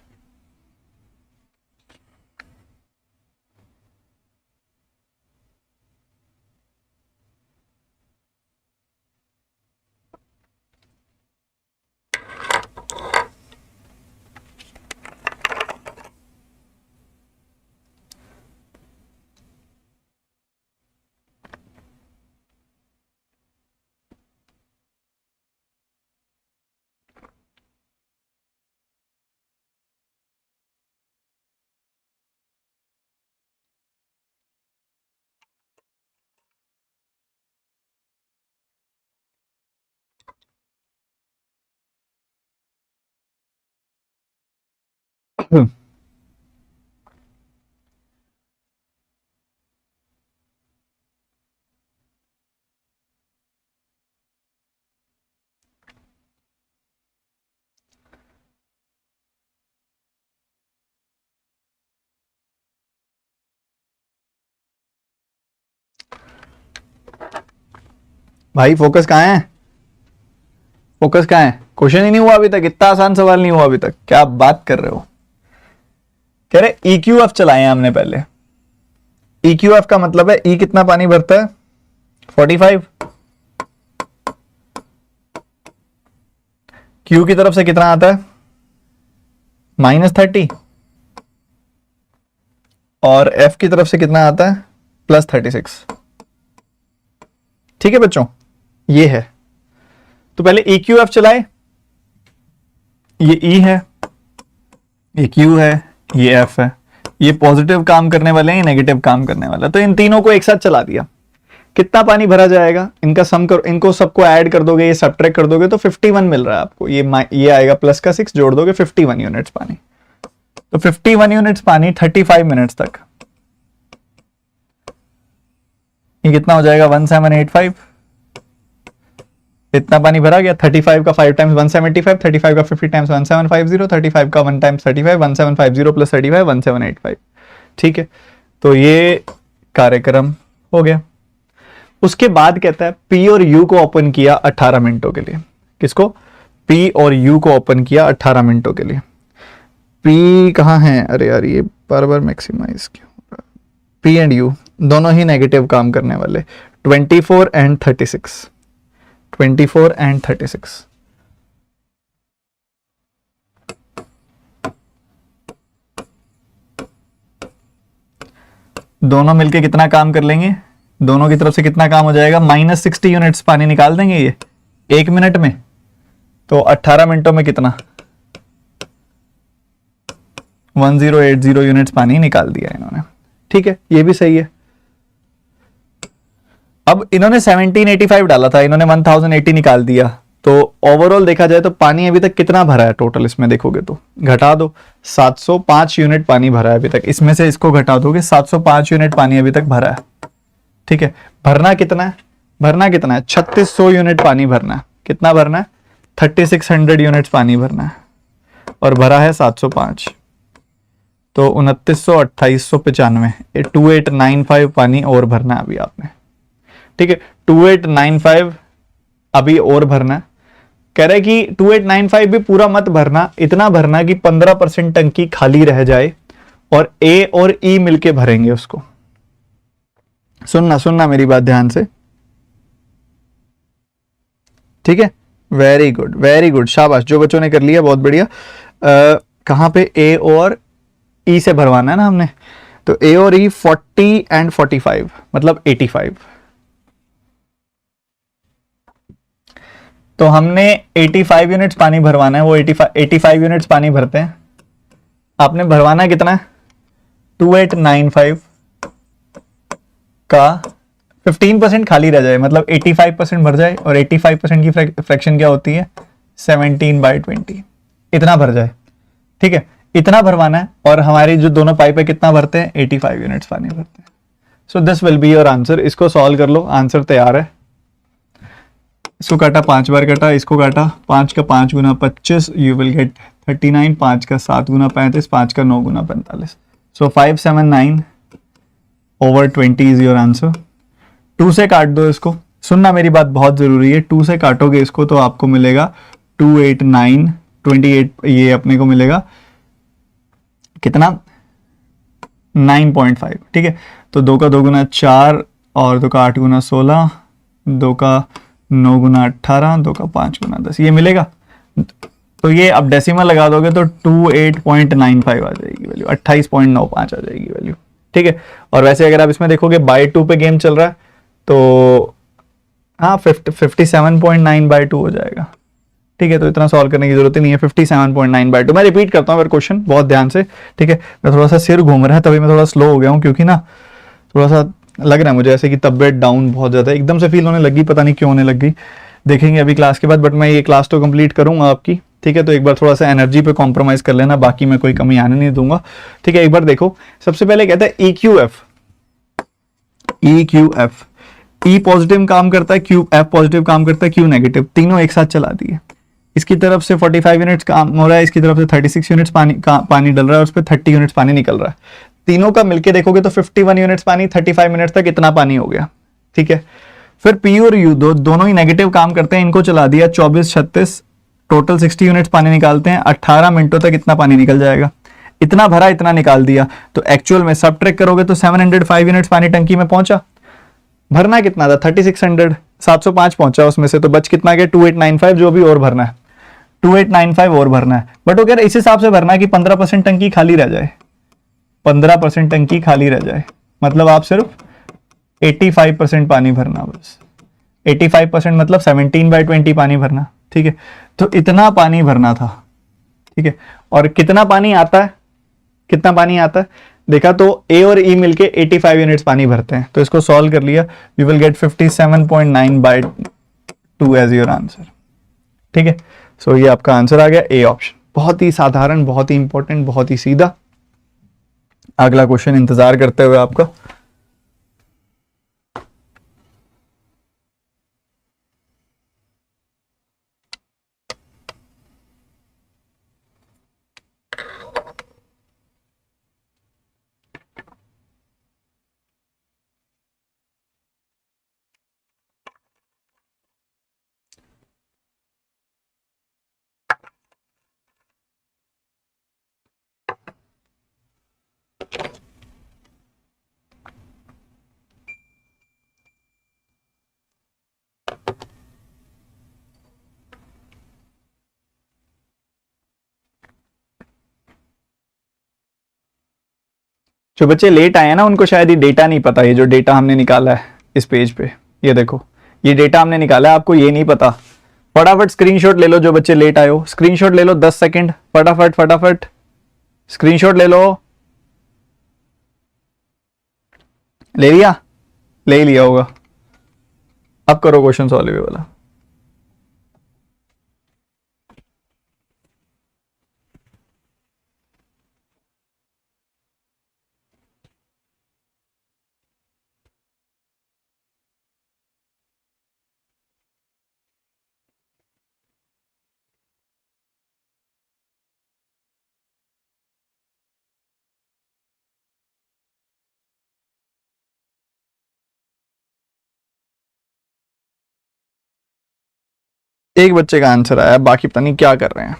भाई फोकस कहाँ है, फोकस कहाँ है, क्वेश्चन ही नहीं हुआ अभी तक, इतना आसान सवाल नहीं हुआ अभी तक, क्या आप बात कर रहे हो। कह रहे EQF चलाए हैं हमने पहले। EQF का मतलब है E कितना पानी भरता है 45, Q की तरफ से कितना आता है -30, और F की तरफ से कितना आता है +36। ठीक है बच्चों, ये है। तो पहले EQF चलाए, ये E है, ये Q है, ये F है, ये पॉजिटिव काम करने वाले हैं, ये नेगेटिव काम करने वाला है। तो इन तीनों को एक साथ चला दिया, कितना पानी भरा जाएगा, इनका सम करो, इनको सबको ऐड कर दोगे, ये सब्ट्रैक्ट कर दोगे तो 51 मिल रहा है आपको। ये आएगा प्लस का 6, जोड़ दोगे 51 यूनिट्स पानी। तो 51 यूनिट्स पानी 35 मिनट्स तक, ये कितना हो जाएगा 1785। इतना पानी भरा गया, 35 का 5 टाइम्स 175, 35 का 50 टाइम्स 1750, 35 का 1 टाइम्स 35, 1750 प्लस 35 1785। ठीक है, तो ये कार्यक्रम हो गया। उसके बाद कहता है P और U को ओपन किया 18 मिनटों के लिए। किसको? P और U को ओपन किया 18 मिनटों के लिए। P कहाँ है, अरे यार ये बार बार मैक्सिमाइज क्यों हो रहा है। P एंड U दोनों ही नेगेटिव काम करने वाले, 24 एंड 36, 24 एंड 36। दोनों मिलके कितना काम कर लेंगे, दोनों की तरफ से कितना काम हो जाएगा, -60 यूनिट्स पानी निकाल देंगे ये 1 मिनट में। तो 18 मिनटों में कितना, 1080 यूनिट्स पानी निकाल दिया इन्होंने। ठीक है, ये भी सही है। अब इन्होंने 1785 डाला था, इन्होंने 1080 निकाल दिया। तो ओवरऑल देखा जाए तो पानी अभी तक कितना भरा है टोटल, इसमें देखोगे तो घटा दो, 705 यूनिट पानी भरा है अभी तक। इसमें से इसको घटा दोगे, 705 यूनिट पानी अभी तक भरा है। ठीक है, भरना कितना है, भरना कितना है, 3600 यूनिट पानी भरना है। कितना भरना है, 3600 यूनिट्स पानी भरना है, और भरा है 705। तो 2900, 2895, 2895 पानी और भरना है अभी आपने। ठीक है, 2895 अभी और भरना है। कह रहा है कि 2895 भी पूरा मत भरना, इतना भरना कि 15% टंकी खाली रह जाए और A और E मिलके भरेंगे उसको। सुनना मेरी बात ध्यान से। ठीक है, वेरी गुड वेरी गुड, शाबाश, जो बच्चों ने कर लिया बहुत बढ़िया। कहां पे A और E से भरवाना है ना हमने, तो A और E 40 एंड 45 मतलब 85। तो हमने 85 यूनिट्स पानी भरवाना है, वो 85 यूनिट्स पानी भरते हैं। आपने भरवाना कितना है, 2895 का 15% खाली रह जाए, मतलब 85% भर जाए, और 85% की फ्रैक्शन क्या होती है, 17/20, इतना भर जाए। ठीक है, इतना भरवाना है, और हमारी जो दोनों पाइप है कितना भरते हैं, 85 यूनिट्स पानी भरते हैं। So this will be your answer. इसको सॉल्व कर लो, आंसर तैयार है। इसको काटा 5 बार काटा, इसको काटा, 5 का 5 गुना 25, यू विल गेट 39, 5 का 7 गुना 35, 5 का 9 गुना 45। सो 579 over 20 इज योर आंसर। 2 से काट दो इसको, सुनना मेरी बात बहुत जरूरी है। 2 से काटोगे इसको तो आपको मिलेगा 289, 28, ये अपने को मिलेगा कितना, 9.5। ठीक है, तो 2 का 2 गुना 4, और 2 का 8 गुना 16, 2 का 9 गुना 18, 2 का 5 गुना 10, ये मिलेगा। तो ये अब डेसिमल लगा दोगे तो 28.95 आ जाएगी वैल्यू, 28.95 आ जाएगी वैल्यू। ठीक है, और वैसे अगर आप इसमें देखोगे बाय 2 पे गेम चल रहा है, तो हाँ 57.9/2 हो जाएगा। ठीक है, तो इतना सॉल्व करने की जरूरत ही नहीं है, 57.9/2। मैं रिपीट करता हूँ क्वेश्चन बहुत ध्यान से। ठीक है, मैं थोड़ा सा सिर घूम रहा है, तभी मैं थोड़ा स्लो हो गया हूँ, क्योंकि ना थोड़ा सा लग रहा है मुझे ऐसे कि तबियत डाउन बहुत ज्यादा एकदम से फील होने लगी, पता नहीं क्यों होने लगी, देखेंगे अभी क्लास के बाद। बट मैं ये क्लास तो कंप्लीट करूंगा आपकी। ठीक है, तो एक बार थोड़ा सा एनर्जी पे कॉम्प्रोमाइज कर लेना, बाकी मैं कोई कमी आने नहीं दूंगा। ठीक है, एक बार देखो, सबसे पहले कहता है EQF, E पॉजिटिव काम करता है, F पॉजिटिव काम करता है, Q नेगेटिव, तीनों एक साथ चला दिए। इसकी तरफ से 45 यूनिट्स काम हो रहा है, इसकी तरफ से 36 यूनिट्स पानी डल रहा है, उस पर 30 यूनिट्स पानी निकल रहा है। तीनों का मिलके देखोगे तो 51 यूनिट्स पानी 35 मिनट्स तक इतना पानी हो गया। ठीक है, फिर पी और यू दोनों ही नेगेटिव काम करते हैं, इनको चला दिया 24 36, टोटल 60 यूनिट्स पानी निकालते हैं, 18 मिनटों तक इतना पानी निकल जाएगा। इतना भरा, इतना निकाल दिया, तो एक्चुअल में सब ट्रैक करोगे तो 705 यूनिट्स पानी टंकी में पहुंचा। भरना कितना था? 3600, 705 पहुंचा उसमें से, तो बच कितना गया? 2895, जो भी और भरना है 2895 और भरना है। बट वो कह रहे इस हिसाब से भरना है कि 15% टंकी खाली रह जाए, 15% टंकी खाली रह जाए, मतलब आप सिर्फ 85% पानी भरना, बस 85% मतलब 17/20 पानी भरना। ठीक है, तो इतना पानी भरना था। ठीक है, और कितना पानी आता है, कितना पानी आता है देखा तो ए और ई मिलके 85 यूनिट्स पानी भरते हैं। तो इसको सॉल्व कर लिया, you will get 57.9/2 as your answer. ठीक है, सो ये आपका आंसर आ गया ए ऑप्शन। बहुत ही साधारण, बहुत ही इंपॉर्टेंट, बहुत ही सीधा। अगला क्वेश्चन इंतजार करते हुए आपका। जो बच्चे लेट आए हैं ना, उनको शायद ये डेटा नहीं पता। ये जो डेटा हमने निकाला है इस पेज पे, ये देखो, ये डेटा हमने निकाला है, आपको ये नहीं पता। फटाफट स्क्रीनशॉट ले लो, जो बच्चे लेट आए हो स्क्रीनशॉट ले लो, 10 सेकंड, फटाफट फटाफट स्क्रीनशॉट ले लो। ले लिया? ले लिया होगा। अब करो क्वेश्चन सॉल्व ये वाला। एक बच्चे का आंसर आया, बाकी पता नहीं क्या कर रहे हैं।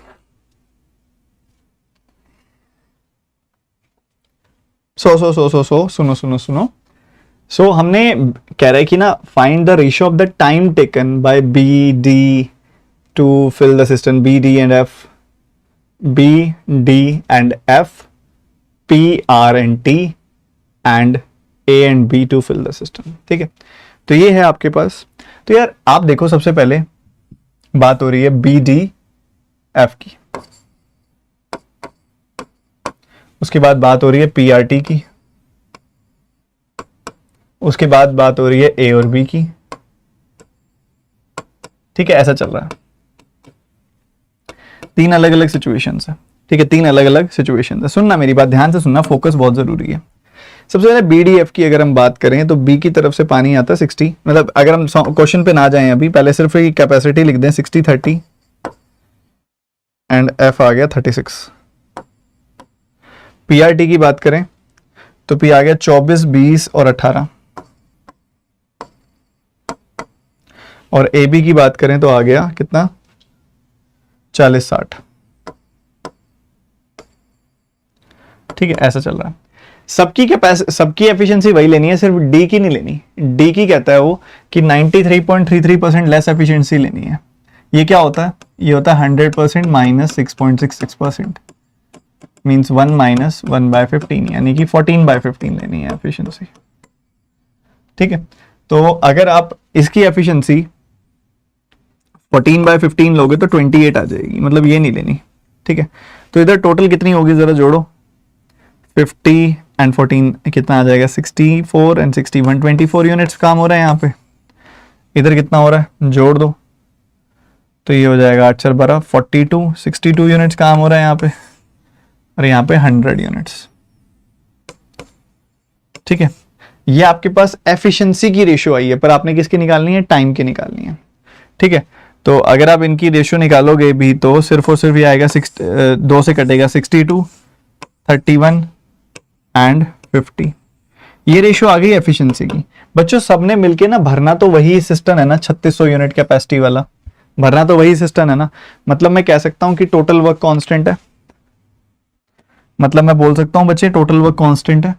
सुनो। सो हमने कह रहा है कि ना, find the ratio of the time taken by B D to fill the system, B D and F, P R and T and A and B to fill the system. ठीक है, तो ये है आपके पास। तो यार आप देखो, सबसे पहले बात हो रही है बी डी एफ की, उसके बाद बात हो रही है पी आर टी की, उसके बाद बात हो रही है ए और बी की। ठीक है, ऐसा चल रहा है। तीन अलग अलग सिचुएशंस है। ठीक है, तीन अलग अलग सिचुएशंस है। सुनना मेरी बात, ध्यान से सुनना, फोकस बहुत जरूरी है। सबसे पहले बी डी एफ की अगर हम बात करें तो बी की तरफ से पानी आता है 60, मतलब अगर हम क्वेश्चन पे ना जाएं अभी, पहले सिर्फ कैपेसिटी लिख दें 60 30 एंड एफ आ गया 36। पीआरटी की बात करें तो पी आ गया 24 20 और 18, और ए बी की बात करें तो आ गया कितना? 40 60। ठीक है, ऐसा चल रहा है। सबकी एफिशिएंसी वही लेनी है, सिर्फ डी की नहीं लेनी। डी की कहता है वो कि 93.33% लेस एफिशिएंसी लेनी है। ये क्या होता है? ये होता है 100% माइनस 6.66%, मीन्स 1 माइनस 1/15, यानी कि 14/15 लेनी है एफिशिएंसी। ठीक है, तो अगर आप इसकी एफिशिएंसी 14/15 लोगे तो 28 आ जाएगी, मतलब ये नहीं लेनी। ठीक है, तो इधर टोटल कितनी होगी जरा जोड़ो, 50 एंड 14 कितना आ जाएगा? 64 एंड 60 124 यूनिट्स काम हो रहा है यहाँ पे। इधर कितना हो रहा है? जोड़ दो तो ये हो जाएगा 8 12 42, 62 यूनिट्स काम हो रहा है यहाँ पे, और यहाँ पे 100 यूनिट्स। ठीक है, ये आपके पास एफिशिएंसी की रेशियो आई है, पर आपने किसकी निकालनी है? टाइम की निकालनी है। ठीक है, तो अगर आप इनकी रेशियो निकालोगे भी तो सिर्फ और सिर्फ ये आएगा 2 से कटेगा 62 31 एंड 50। ये रेशियो आ गई एफिशिएंसी की। बच्चों सबने मिलके ना भरना तो वही सिस्टम है ना, 3600 यूनिट कैपेसिटी वाला भरना तो वही सिस्टम है ना। मतलब मैं कह सकता हूं कि टोटल वर्क कांस्टेंट है, मतलब मैं बोल सकता हूं बच्चे टोटल वर्क कांस्टेंट है,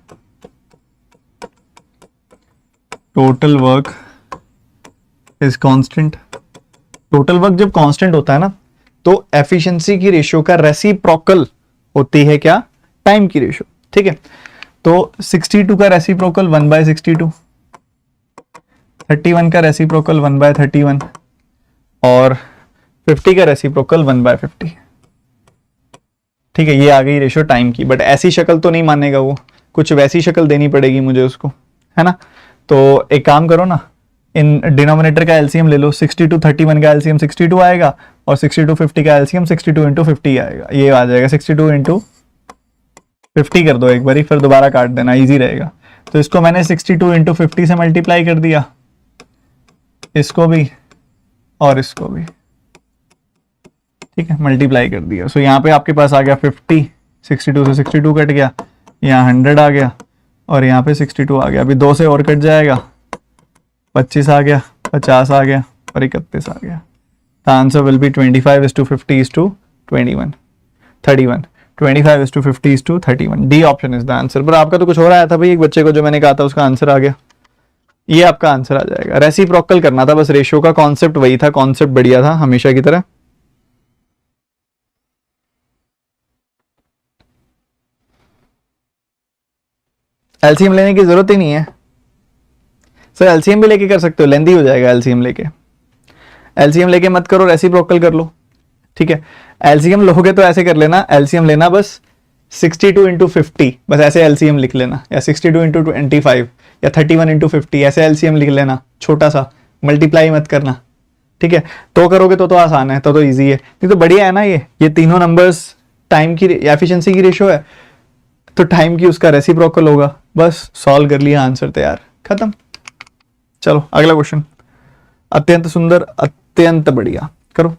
total work is constant. Total work जब कांस्टेंट होता है ना तो एफिशिएंसी की रेशियो का रेसिप्रोकल होती है क्या, टाइम की रेशियो। ठीक है, तो 62 का रेसिप्रोकल 1/62, 31 का रेसिप्रोकल 1/31 और 50 का रेसिप्रोकल 1/50। ठीक है, ये आ गई रेशियो टाइम की। बट ऐसी शक्ल तो नहीं मानेगा वो, कुछ वैसी शक्ल देनी पड़ेगी मुझे उसको, है ना। तो एक काम करो ना, इन डिनोमिनेटर का एलसीएम ले लो, 62 31 का एलसीएम 62 आएगा और 62 50 का एलसीएम 62 इंटू 50 आएगा, ये आ जाएगा 62 इंटू 50 कर दो एक बारी, फिर दोबारा काट देना, इजी रहेगा। तो इसको मैंने 62 इंटू 50 से मल्टीप्लाई कर दिया, इसको भी और इसको भी, ठीक है, मल्टीप्लाई कर दिया। सो यहाँ पे आपके पास आ गया 50, 62 से 62 कट गया, यहाँ 100 आ गया और यहाँ पे 62 आ गया। अभी 2 से और कट जाएगा, 25 आ गया, 50 आ गया और 31 आ गया। The answer will be 25:50:21 31, 25:50:31। D option is the answer. पर आपका तो कुछ हो रहा था भाई, एक बच्चे को जो मैंने कहा था उसका आंसर आ गया, ये आपका आंसर आ जाएगा। रेसिप्रोकल करना था बस, रेशियो का कॉन्सेप्ट वही था, कॉन्सेप्ट बढ़िया था हमेशा की तरह। एलसीएम लेने की जरूरत ही नहीं है सर, एलसीएम भी लेके कर सकते हो, लेंदी हो जाएगा एलसीएम लेके। एलसीएम लेके मत करो, रेसिप्रोकल कर लो। ठीक है, एलसीएम लोगे तो ऐसे कर लेना, एलसीएम लेना बस 62 इंटू 50, बस ऐसे एलसीएम लिख लेना, या 62 इंटू 25 या 31 इंटू 50 ऐसे एलसीएम लिख लेना, छोटा सा, मल्टीप्लाई मत करना। ठीक है, तो करोगे तो आसान है, तो इजी है। नहीं तो बढ़िया है ना, ये तीनों नंबर्स टाइम की एफिशिएंसी की रेशियो है, तो टाइम की उसका रेसिप्रोकल होगा, बस सॉल्व कर लिया, आंसर तैयार, खत्म। चलो अगला क्वेश्चन, अत्यंत सुंदर, अत्यंत बढ़िया, करो।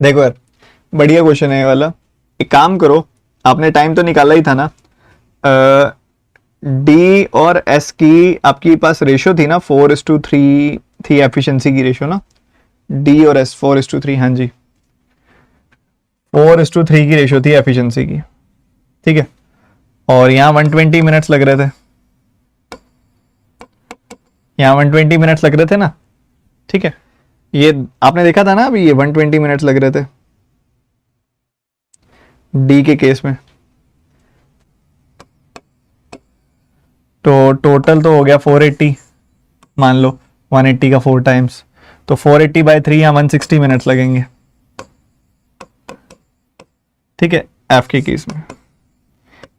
देखो यार, बढ़िया क्वेश्चन है ये वाला। एक काम करो, आपने टाइम तो निकाला ही था ना, डी और एस की आपके पास रेशियो थी ना, 4:3 थी एफिशिएंसी की रेशियो ना, डी और एस 4:3, हाँ जी 4:3 की रेशियो थी एफिशिएंसी की। ठीक है, और यहाँ 120 मिनट्स लग रहे थे, यहाँ 120 मिनट्स लग रहे थे ना। ठीक है, ये आपने देखा था ना अभी, ये 120 मिनट्स लग रहे थे डी के केस में। तो टोटल तो हो गया 480, मान लो 180 का 4 टाइम्स, तो 480/3 या 160 मिनट्स लगेंगे। ठीक है, एफ के केस में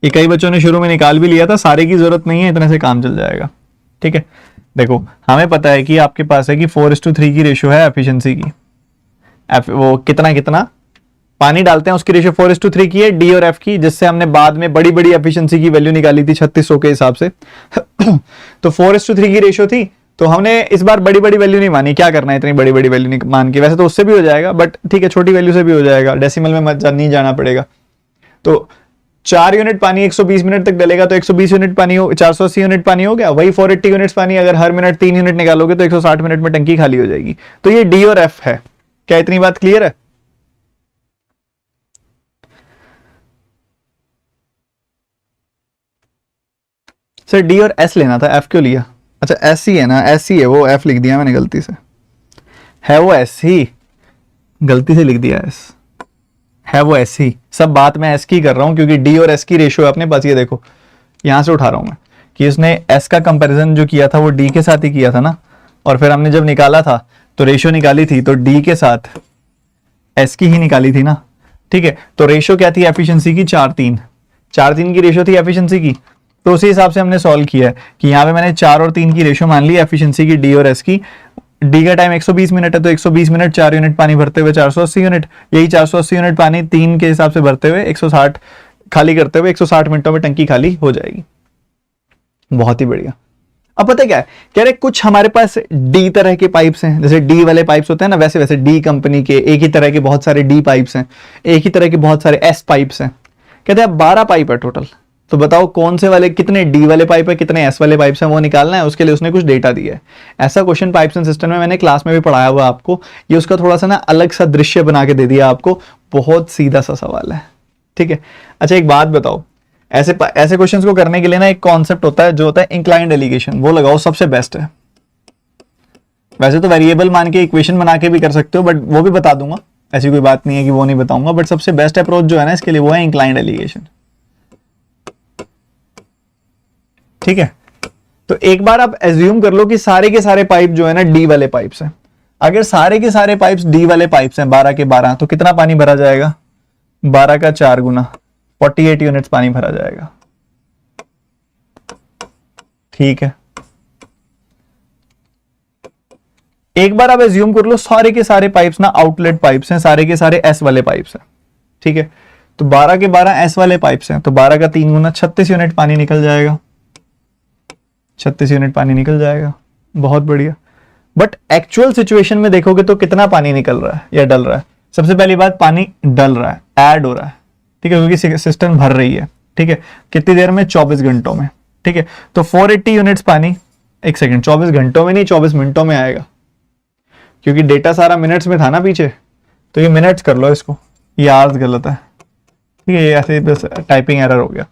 ये कई बच्चों ने शुरू में निकाल भी लिया था, सारे की जरूरत नहीं है, इतने से काम चल जाएगा। ठीक है, देखो हमें पता है कि आपके पास है कि 4:3 की रेशियो है एफिशिएंसी की। वो कितना कितना पानी डालते हैं उसकी रेशियो 4:3 की है, डी और एफ की, जिससे हमने बाद में बड़ी बड़ी एफिशिएंसी की वैल्यू निकाली थी 3600 के हिसाब से। तो 4:3 की रेशियो थी, तो हमने इस बार बड़ी बड़ी वैल्यू नहीं मानी। क्या करना है इतनी बड़ी बड़ी वैल्यू मान के, वैसे तो उससे भी हो जाएगा बट ठीक है, छोटी वैल्यू से भी हो जाएगा, डेसिमल में नहीं जाना पड़ेगा। तो 4 यूनिट पानी 120 मिनट तक डलेगा, तो 120 यूनिट पानी हो 480 यूनिट पानी हो गया। वही 480 यूनिट्स पानी अगर हर मिनट 3 यूनिट निकालोगे तो 160 मिनट में टंकी खाली हो जाएगी। तो ये डी और एफ है। क्या इतनी बात क्लियर है? सर डी और एस लेना था, एफ क्यों लिया? अच्छा एस ही है ना, एस ही है, वो एफ लिख दिया मैंने गलती से, है वो एस ही, गलती से लिख दिया एस, है वो एस ही। सब बात मैं एस की कर रहा हूं क्योंकि डी और एस की रेशियो अपने पास, ये देखो यहां से उठा रहा हूं मैं कि उसने एस का कंपैरिजन जो किया था वो डी के साथ ही किया था ना, और फिर हमने जब निकाला था तो रेशियो निकाली थी तो डी के साथ एस की ही निकाली थी ना। ठीक है, तो रेशियो क्या थी एफिशिएंसी की? 4:3 की रेशियो थी एफिशिएंसी की। तो उसी हिसाब से हमने सॉल्व किया है कि यहाँ पे मैंने 4 और 3 की रेशियो मान ली एफिशिएंसी की, डी और एस की। डी का टाइम 120 मिनट है, तो 120 मिनट 4 यूनिट पानी भरते हुए 480 यूनिट, यही 480 यूनिट पानी 3 के हिसाब से भरते हुए 160 खाली करते हुए 160 मिनटों में टंकी खाली हो जाएगी। बहुत ही बढ़िया। अब पता क्या है, कह रहे कुछ हमारे पास डी तरह के पाइप्स हैं, जैसे डी वाले पाइप्स होते हैं ना, वैसे वैसे डी कंपनी के एक ही तरह के बहुत सारे डी पाइप्स हैं, एक ही तरह के बहुत सारे एस पाइप्स हैं। कहते हैं 12 पाइप है टोटल, तो बताओ कौन से वाले कितने डी वाले पाइप है, कितने एस वाले पाइप्स हैं, वो निकालना है। उसके लिए उसने कुछ डेटा दिया है। ऐसा क्वेश्चन पाइप्स एंड सिस्टम में मैंने क्लास में भी पढ़ाया हुआ आपको, ये उसका थोड़ा सा ना अलग सा दृश्य बना के दे दिया आपको। बहुत सीधा सा सवाल है, ठीक है। अच्छा एक बात बताओ, ऐसे क्वेश्चंस को करने के लिए ना एक कॉन्सेप्ट होता है जो होता है इंक्लाइंड एलिगेशन, वो लगाओ, सबसे बेस्ट है। वैसे तो वेरिएबल मान के इक्वेशन बना के भी कर सकते हो, बट वो भी बता दूंगा, ऐसी कोई बात नहीं है कि वो नहीं बताऊंगा, बट सबसे बेस्ट अप्रोच जो है ना इसके लिए वो है इंक्लाइंड एलिगेशन। ठीक है, तो एक बार आप एज्यूम कर लो कि सारे के सारे पाइप जो है ना डी वाले पाइप्स हैं। अगर सारे के सारे पाइप्स डी वाले पाइप्स हैं 12 के 12, तो कितना पानी भरा जाएगा? 12 का 4 गुना 48 यूनिट्स पानी भरा जाएगा। ठीक है, एक बार आप एज्यूम कर लो सारे के सारे पाइप्स ना आउटलेट पाइप्स हैं, सारे के सारे एस वाले पाइप्स हैं। ठीक है, तो 12 के 12 एस वाले पाइप्स हैं, तो 12 का 3 गुना 36 यूनिट पानी निकल जाएगा। 36 यूनिट पानी निकल जाएगा, बहुत बढ़िया। बट एक्चुअल सिचुएशन में देखोगे तो कितना पानी निकल रहा है या डल रहा है? सबसे पहली बात, पानी डल रहा है, ऐड हो रहा है। ठीक है, क्योंकि सिस्टम भर रही है। ठीक है, कितनी देर में? 24 घंटों में। ठीक है, तो 480 यूनिट्स पानी, एक सेकंड, 24 घंटों में नहीं 24 मिनटों में आएगा, क्योंकि डेटा सारा मिनट्स में था ना पीछे, तो ये मिनट्स कर लो इसको, ये आवर्स गलत है। ठीक है, ये ऐसे बस टाइपिंग एरर हो गया।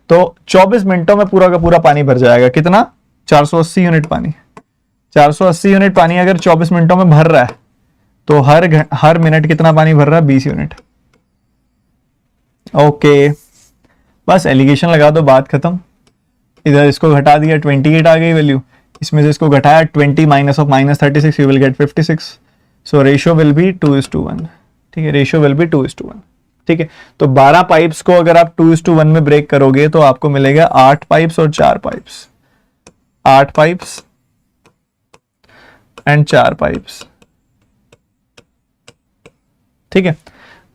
तो 24 मिनटों में पूरा का पूरा पानी भर जाएगा। कितना? 480 यूनिट पानी। 480 यूनिट पानी अगर 24 मिनटों में भर रहा है तो हर मिनट कितना पानी भर रहा है? 20 यूनिट। ओके, बस एलिगेशन लगा दो, बात खत्म। इधर इसको घटा दिया, 28 आ गई वैल्यू, इसमें से इसको घटाया 20 minus of -36, you will gate 56। So ratio will be 2:1। ठीक है, रेशियो विल बी 2:1। ठीक है, तो 12 पाइप्स को अगर आप 2:1 में ब्रेक करोगे तो आपको मिलेगा 8 पाइप्स और 4 पाइप्स, 8 पाइप्स एंड 4 पाइप्स। ठीक है,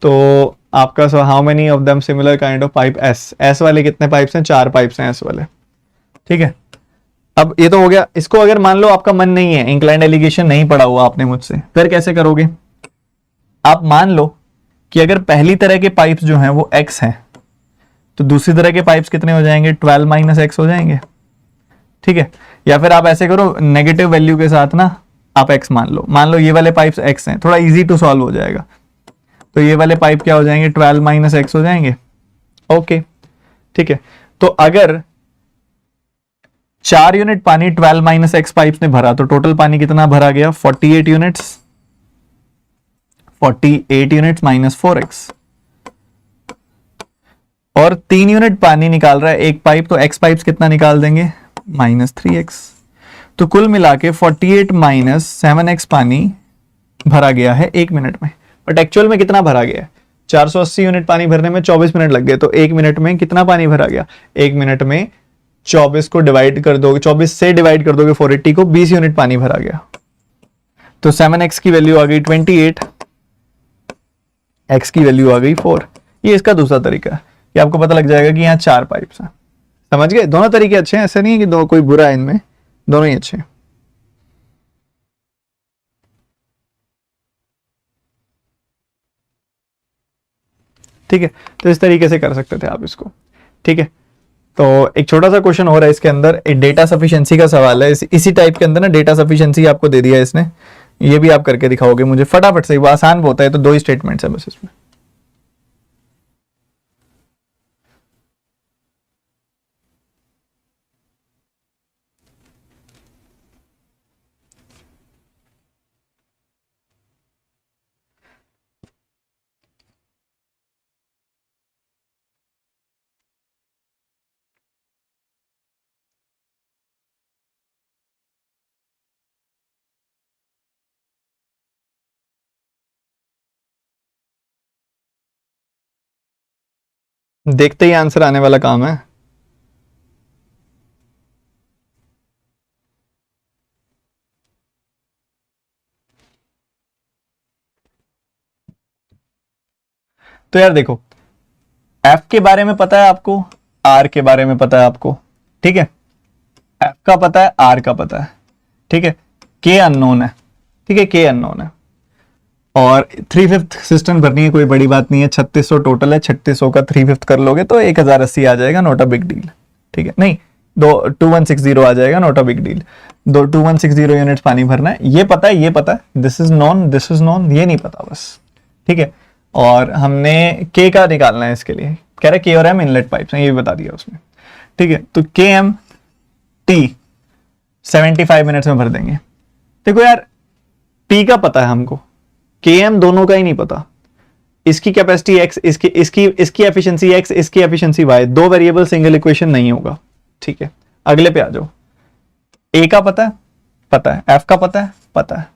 तो आपका how many of them similar kind of pipe? S वाले कितने पाइप्स हैं? 4 पाइप्स हैं एस वाले। ठीक है, अब ये तो हो गया। इसको अगर मान लो आपका मन नहीं है, इंक्लाइंड एलिगेशन नहीं पढ़ा हुआ आपने मुझसे, फिर कैसे करोगे? आप मान लो कि अगर पहली तरह के पाइप्स जो हैं वो x हैं, तो दूसरी तरह के पाइप्स कितने हो जाएंगे? 12 माइनस x हो जाएंगे। ठीक है, या फिर आप ऐसे करो, नेगेटिव वैल्यू के साथ ना आप x मान लो ये वाले पाइप्स x हैं, थोड़ा इजी टू सॉल्व हो जाएगा। तो ये वाले पाइप क्या हो जाएंगे? 12 माइनस x हो जाएंगे। ओके, ठीक है, तो अगर 4 यूनिट पानी 12 माइनस x पाइप्स ने भरा, तो टोटल पानी कितना भरा गया? 48 यूनिट्स। 48 यूनिट्स माइनस 4x, और 3 यूनिट पानी निकाल रहा है एक पाइप, तो x पाइप्स कितना निकाल देंगे? -3x। तो कुल मिला के 48 माइनस 7x पानी भरा गया है 1 मिनट में। बट एक्चुअल में कितना भरा गया है? 480 यूनिट पानी भरने में 24 मिनट लग गए, तो 1 मिनट में कितना पानी भरा गया? 1 मिनट में 24 को डिवाइड कर दोगे, 24 से डिवाइड कर दोगे 480 को, 20 यूनिट पानी भरा गया। तो 7x की वैल्यू आ गई 28, x की वैल्यू आ गई 4। ये इसका दूसरा तरीका है कि आपको पता लग जाएगा कि यहाँ 4 पाइप्स हैं। समझ गए? दोनों तरीके अच्छे हैं, ऐसा नहीं है कि दो कोई बुरा है इनमें, दोनों ही अच्छे हैं। ठीक है, तो इस तरीके से कर सकते थे आप इसको। ठीक है, तो एक छोटा सा क्वेश्चन हो रहा है इसके अंदर, एक डेटा सफिशिएंसी का सवाल है। इसी टाइप के अंदर ना डेटा सफिशिएंसी आपको दे दिया है इसने, ये भी आप करके दिखाओगे मुझे फटाफट से। वो आसान होता है, तो 2 ही स्टेटमेंट्स है बस इसमें। देखते ही आंसर आने वाला काम है। तो यार देखो, एफ के बारे में पता है आपको, आर के बारे में पता है आपको। ठीक है, एफ का पता है, आर का पता है। ठीक है, के अननोन है। ठीक है, के अननोन है और 3/5 सिस्टम भरनी है, कोई बड़ी बात नहीं है। 3600 टोटल है, 3600 का 3/5 कर लोगे तो 1080 आ जाएगा, नॉट अ बिग डील। ठीक है, नहीं 2160 आ जाएगा, not a big deal. 2160 units पानी भरना है, ये पता है, ये पता है। This is non, this is non, ये नहीं पता बस। ठीक है, और हमने के का निकालना है इसके लिए, कह रहे के और एम इनलेट पाइप्स हैं, ये भी बता दिया उसमें। ठीक है, तो के एम टी 75 मिनट्स में भर देंगे। देखो यार, टी का पता है हमको, के एम दोनों का ही नहीं पता। इसकी कैपेसिटी एक्स, इसकी एफिशिएंसी एक्स, इसकी efficiency Y, 2 variable single equation नहीं होगा। ठीक है, अगले पे आ जाओ। ए का पता है, पता है। एफ का पता है, पता है।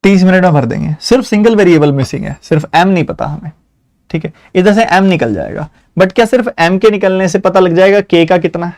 30 मिनट में भर देंगे। सिर्फ सिंगल वेरिएबल मिसिंग है, सिर्फ एम नहीं पता हमें। ठीक है, इधर से एम निकल जाएगा, बट क्या सिर्फ एम के निकलने से पता लग जाएगा के का कितना है?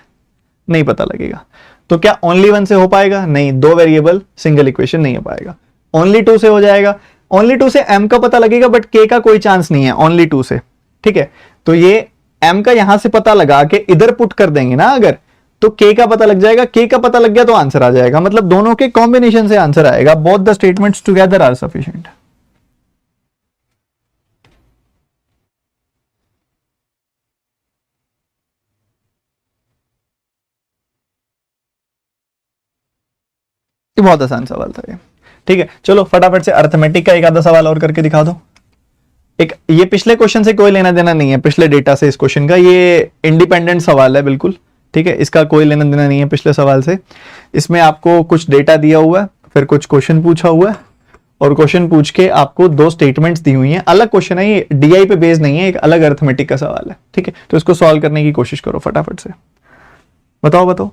नहीं पता लगेगा। तो क्या ओनली 1 से हो पाएगा? नहीं, 2 वेरिएबल सिंगल इक्वेशन नहीं हो पाएगा। ओनली 2 से हो जाएगा, ओनली 2 से एम का पता लगेगा, बट के का कोई चांस नहीं है ओनली 2 से। ठीक है, तो ये एम का यहां से पता लगा के इधर पुट कर देंगे ना अगर, तो के का पता लग जाएगा। के का पता लग गया तो आंसर आ जाएगा, मतलब दोनों के कॉम्बिनेशन से आंसर आएगा। Both the statements together are sufficient. बहुत आसान सवाल था ये। ठीक है, चलो फटाफट से अर्थमेटिक का एक आधा सवाल और करके दिखा दो। एक ये पिछले क्वेश्चन से कोई लेना देना नहीं है, पिछले डेटा से इस क्वेश्चन का, ये इंडिपेंडेंट सवाल है बिल्कुल। ठीक है, इसका कोई लेना देना नहीं है पिछले सवाल से। इसमें आपको कुछ डेटा दिया हुआ है, फिर कुछ क्वेश्चन पूछा हुआ है, और क्वेश्चन पूछ के आपको 2 स्टेटमेंट्स दी हुई हैं। अलग क्वेश्चन है ये, डीआई पे बेस्ड नहीं है, एक अलग अर्थमेटिक का सवाल है। ठीक है, तो इसको सॉल्व करने की कोशिश करो फटाफट से। बताओ बताओ।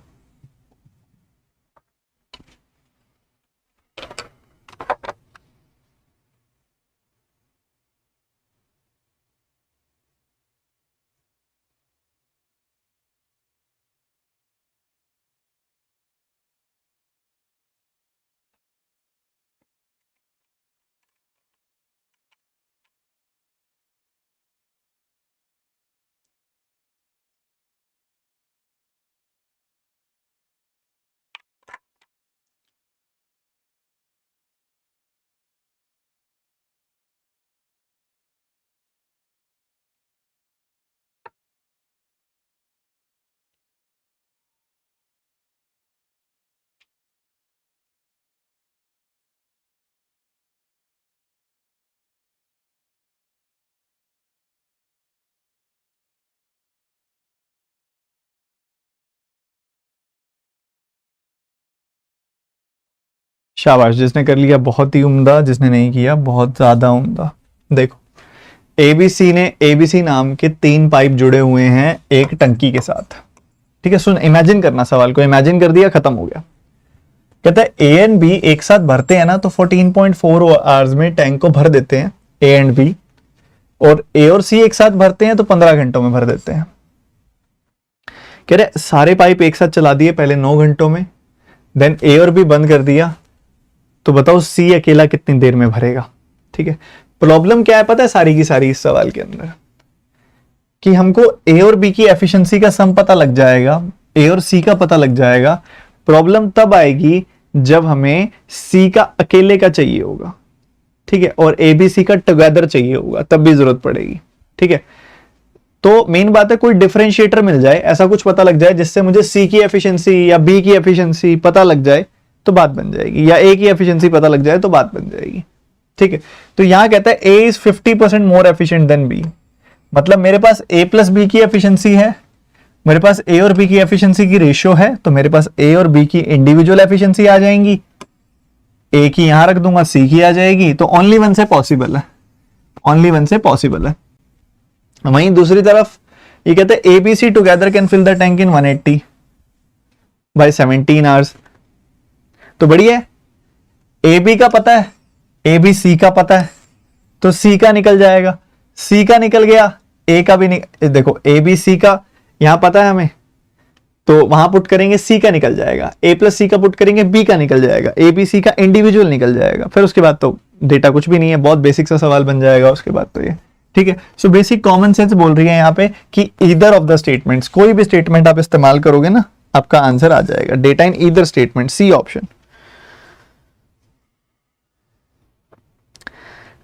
शाबाश, जिसने कर लिया बहुत ही उम्दा, जिसने नहीं किया बहुत ज्यादा उम्दा। देखो, एबीसी ने, एबीसी नाम के 3 पाइप जुड़े हुए हैं एक टंकी के साथ। ठीक है, सुन, इमेजिन करना, सवाल को इमेजिन कर दिया, खत्म हो गया। कहता है ए एंड बी एक साथ भरते हैं ना तो 14.4 आवर्स में टैंक को भर देते हैं, ए एंड बी। और ए और सी एक साथ भरते हैं तो 15 घंटों में भर देते हैं। कह रहे सारे पाइप एक साथ चला दिए पहले 9 घंटों में, देन ए और बी बंद कर दिया, तो बताओ सी अकेला कितनी देर में भरेगा। ठीक है, प्रॉब्लम क्या है पता है सारी की सारी इस सवाल के अंदर, कि हमको ए और बी की एफिशिएंसी का सम पता लग जाएगा, ए और सी का पता लग जाएगा। प्रॉब्लम तब आएगी जब हमें सी का अकेले का चाहिए होगा, ठीक है, और ए बी सी का टुगेदर चाहिए होगा, तब भी जरूरत पड़ेगी। ठीक है, तो मेन बात है कोई डिफरेंशिएटर मिल जाए, ऐसा कुछ पता लग जाए जिससे मुझे सी की एफिशिएंसी या बी की एफिशिएंसी पता लग जाए तो बात बन जाएगी, या ए की एफिशिएंसी पता लग जाए तो बात बन जाएगी। ठीक है, तो यहां कहता है A is 50% more efficient than B, मतलब मेरे पास ए प्लस बी की एफिशिएंसी है, मेरे पास ए और बी की एफिशिएंसी की रेशियो है, तो मेरे पास ए और बी की इंडिविजुअल एफिशिएंसी आ जाएंगी, ए की यहां रख दूंगा, सी की आ जाएगी, तो ओनली वन से पॉसिबल है, ओनली वन से पॉसिबल है। वहीं दूसरी तरफ ये कहते हैं A B C together can fill the tank in 180 by 17 hours, तो बढ़िया है, ए बी का पता है, ए बी सी का पता है, तो सी का निकल जाएगा, सी का निकल गया, ए का भी देखो ए बी सी का यहां पता है हमें, तो वहां पुट करेंगे सी का निकल जाएगा, ए प्लस सी का पुट करेंगे बी का निकल जाएगा, ए बी सी का इंडिविजुअल निकल जाएगा, फिर उसके बाद तो डेटा कुछ भी नहीं है, बहुत बेसिक सा सवाल बन जाएगा उसके बाद तो ये। ठीक है, सो बेसिक कॉमन सेंस बोल रही है यहाँ पे कि ईदर ऑफ द स्टेटमेंट्स, कोई भी स्टेटमेंट आप इस्तेमाल करोगे ना आपका आंसर आ जाएगा, data in either statement, C option.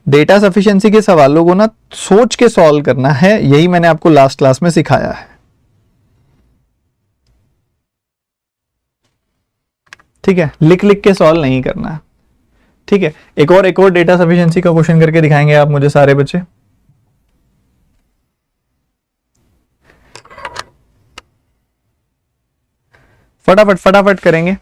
Data sufficiency के सवालों को ना सोच के सॉल्व करना है, यही मैंने आपको लास्ट क्लास में सिखाया है। ठीक है, लिख लिख के सॉल्व नहीं करना है। ठीक है, एक और डेटा सफिशिएंसी का क्वेश्चन करके दिखाएंगे आप मुझे सारे बच्चे। फटाफट फटाफट करेंगे।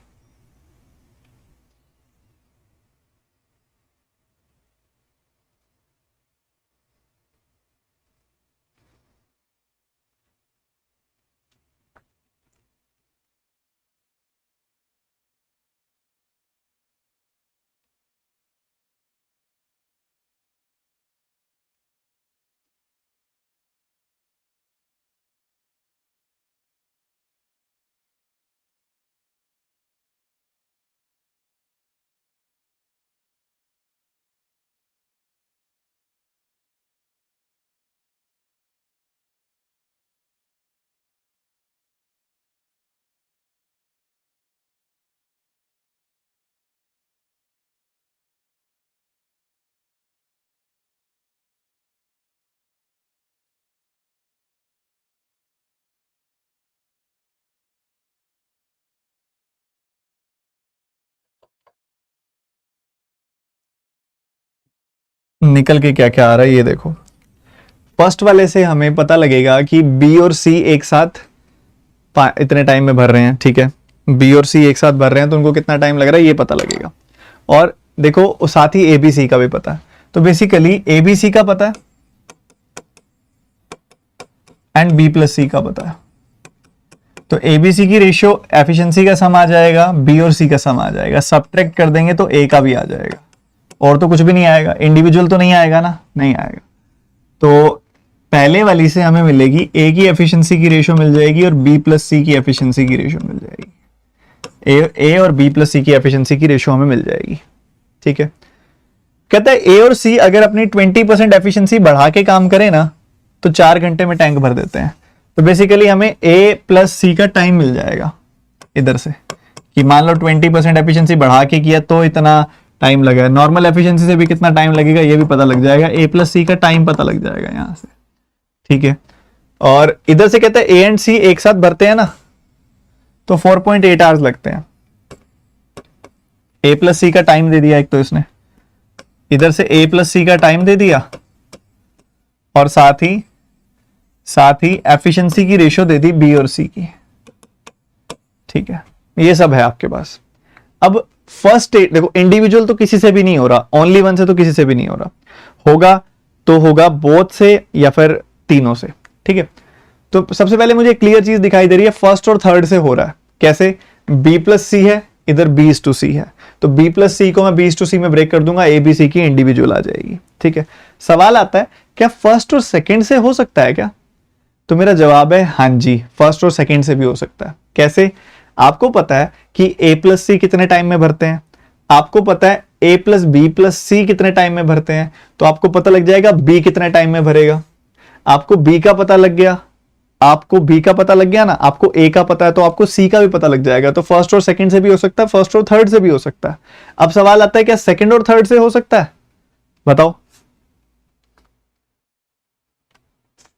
निकल के क्या क्या आ रहा है ये देखो। फर्स्ट वाले से हमें पता लगेगा कि बी और सी एक साथ इतने टाइम में भर रहे हैं। ठीक है, बी और सी एक साथ भर रहे हैं तो उनको कितना टाइम लग रहा है ये पता लगेगा। और देखो साथ ही ए बी सी का भी पता है, तो बेसिकली ए बी सी का पता है एंड बी प्लस सी का पता है, तो ए बी सी की रेशियो एफिशिएंसी का सम आ जाएगा, बी और सी का सम आ जाएगा, सब्ट्रैक्ट कर देंगे तो ए का भी आ जाएगा, और तो कुछ भी नहीं आएगा, इंडिविजुअल तो नहीं आएगा ना, नहीं आएगा। तो पहले वाली से हमें मिलेगी ए की एफिशिएंसी की रेशियो मिल जाएगी और बी प्लस सी की एफिशिएंसी की रेशियो मिल जाएगी, ए और बी प्लस सी की एफिशिएंसी की रेशियो हमें मिल जाएगी। ठीक है, कहता है ए और सी अगर अपनी 20% एफिशिएंसी बढ़ा के काम करें ना तो 4 घंटे में टैंक भर देते हैं। तो बेसिकली हमें ए प्लस सी का टाइम मिल जाएगा इधर से, कि मान लो 20% एफिशिएंसी बढ़ा के किया तो इतना टाइम लगेगा, नॉर्मल एफिशिएंसी से भी कितना टाइम लगेगा ये भी पता लग जाएगा, ए प्लस सी का टाइम पता लग जाएगा यहां से। ठीक है, और इधर से कहते हैं ए एंड सी एक साथ भरते हैं ना तो 4.8 आवर्स लगते हैं। ए प्लस सी का टाइम दे दिया एक तो इसने, इधर से ए प्लस सी का टाइम दे दिया और साथ ही एफिशिएंसी की रेशियो दे दी बी और सी की। ठीक है, ये सब है आपके पास। अब फर्स्ट देखो इंडिविजुअल तो किसी से भी नहीं हो रहा, ओनली वन से तो किसी से भी नहीं हो रहा, होगा तो होगा बोथ से या फिर तीनों से। ठीक है, तो सबसे पहले मुझे क्लियर चीज दिखाई दे रही है, फर्स्ट और थर्ड से हो रहा है। कैसे? बी प्लस सी है, इधर बी टू सी है, तो बी प्लस सी को मैं बी टू सी में ब्रेक कर दूंगा, ए बी सी की इंडिविजुअल आ जाएगी। ठीक है, सवाल आता है क्या फर्स्ट और सेकंड से हो सकता है क्या? तो मेरा जवाब है हाँ जी, फर्स्ट और सेकंड से भी हो सकता है। कैसे? आपको पता है कि a प्लस सी कितने टाइम में भरते हैं, आपको पता है a प्लस बी प्लस सी कितने टाइम में भरते हैं, तो आपको पता लग जाएगा b कितने टाइम में भरेगा। आपको b का पता लग गया, आपको b का पता लग गया ना, आपको a का पता है तो आपको c का भी पता लग जाएगा। तो फर्स्ट और सेकंड से भी हो सकता है, फर्स्ट और थर्ड से भी हो सकता है। अब सवाल आता है क्या सेकंड और थर्ड से हो सकता है? बताओ।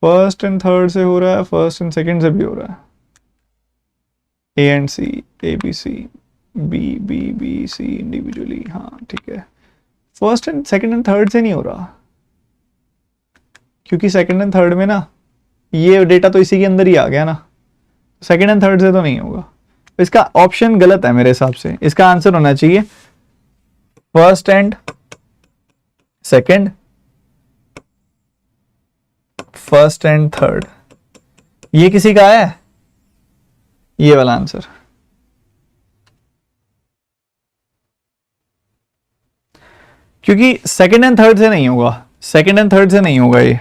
फर्स्ट एंड थर्ड से हो रहा है, फर्स्ट एंड सेकंड से भी हो रहा है। A and C, A B C, B B B C individually, हाँ ठीक है। First and second and third से नहीं हो रहा, क्योंकि सेकंड एंड थर्ड में ना ये डेटा तो इसी के अंदर ही आ गया ना, सेकंड एंड थर्ड से तो नहीं होगा। इसका ऑप्शन गलत है मेरे हिसाब से। इसका आंसर होना चाहिए first and second, first and third. ये किसी का है, ये वाला आंसर। क्योंकि सेकंड एंड थर्ड से नहीं होगा, सेकंड एंड थर्ड से नहीं होगा ये,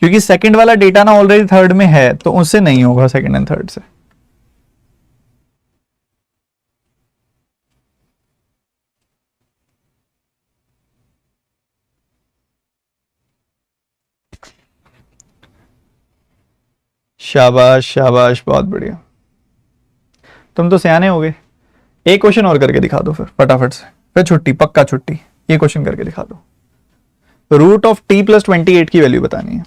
क्योंकि सेकंड वाला डेटा ना ऑलरेडी थर्ड में है, तो उससे नहीं होगा सेकंड एंड थर्ड से। शाबाश शाबाश, बहुत बढ़िया, तुम तो सियाने हो गए। एक क्वेश्चन और करके दिखा दो फिर फटाफट से, फिर छुट्टी, पक्का छुट्टी। ये क्वेश्चन करके दिखा दो। रूट ऑफ t प्लस 28 की वैल्यू बतानी है।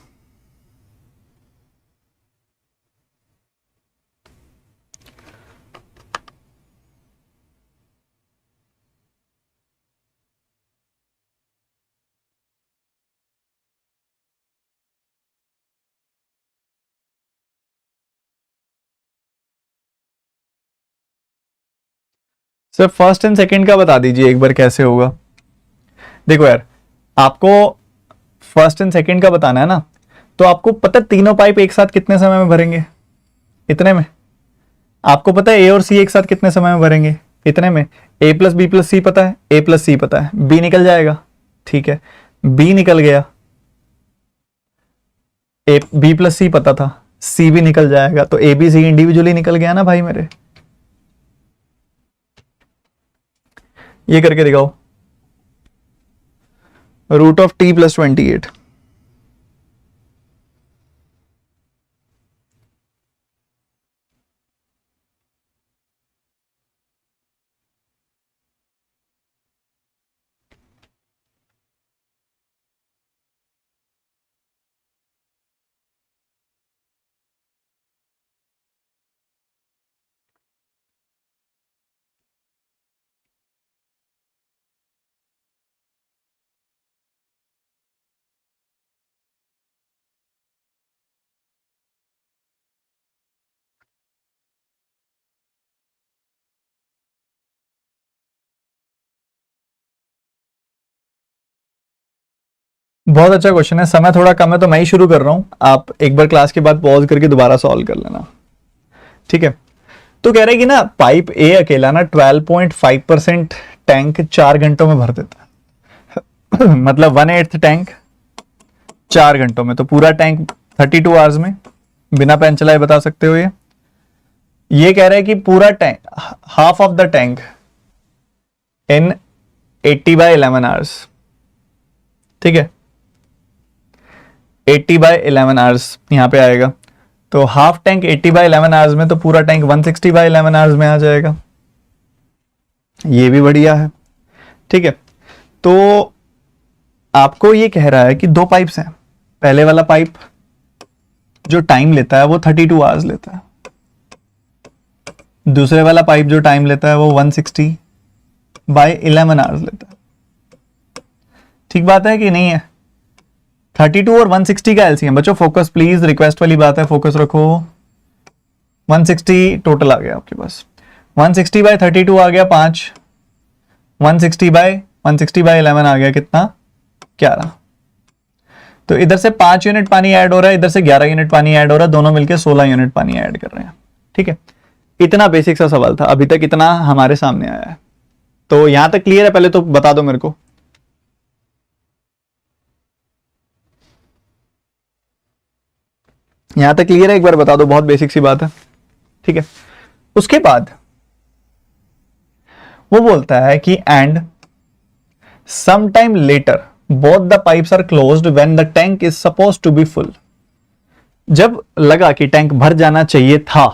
सर फर्स्ट एंड सेकंड का बता दीजिए एक बार कैसे होगा। देखो यार, आपको फर्स्ट एंड सेकंड का बताना है ना, तो आपको पता है तीनों पाइप एक साथ कितने समय में भरेंगे? इतने में। आपको पता है ए और सी एक साथ कितने समय में भरेंगे? इतने में। ए प्लस बी प्लस सी पता है, ए प्लस सी पता है, बी निकल जाएगा। ठीक है, बी निकल गया, ए बी प्लस सी पता था, सी भी निकल जाएगा, तो ए बी सी इंडिविजुअली निकल गया ना भाई मेरे। ये करके दिखाओ, रूट ऑफ t प्लस 28। बहुत अच्छा क्वेश्चन है, समय थोड़ा कम है तो मैं ही शुरू कर रहा हूं, आप एक बार क्लास के बाद पॉज करके दोबारा सॉल्व कर लेना। ठीक है, तो कह रहे हैं कि ना पाइप ए अकेला ना 12.5% टैंक 4 घंटों में भर देता है मतलब 1/8 टैंक 4 घंटों में, तो पूरा टैंक 32 आवर्स में। बिना पेन चलाए बता सकते हो ये कह रहा है कि पूरा tank, half of the tank in 80/11 hours. ठीक है, 80/11 आवर्स यहां पे आएगा, तो हाफ टैंक 80/11 आवर्स में, तो पूरा टैंक 160/11 आवर्स में आ जाएगा। ये भी बढ़िया है। ठीक है, तो आपको ये कह रहा है कि दो पाइप्स हैं, पहले वाला पाइप जो टाइम लेता है वो 32 आवर्स लेता है, दूसरे वाला पाइप जो टाइम लेता है वो 160/11 आवर्स लेता है। ठीक बात है कि नहीं है? 32 और 160 का एलसीएम, बच्चों फोकस प्लीज, रिक्वेस्ट वाली बात है, फोकस रखो। 160 टोटल आ गया आपके पास, 160/32 आ गया 5, 160/11 आ गया कितना? 11। तो इधर से 5 यूनिट पानी ऐड हो रहा है, इधर से 11 यूनिट पानी ऐड हो रहा है, दोनों मिलकर 16 यूनिट पानी ऐड कर रहे हैं। ठीक है, इतना बेसिक सा सवाल था, अभी तक इतना हमारे सामने आया है। तो यहां तक क्लियर है? पहले तो बता दो मेरे को। यहां तक क्लियर है? एक बार बता दो, बहुत बेसिक सी बात है, ठीक है। उसके बाद वो बोलता है कि and some time later both the pipes are closed when the tank is suppose to be full. जब लगा कि टैंक भर जाना चाहिए था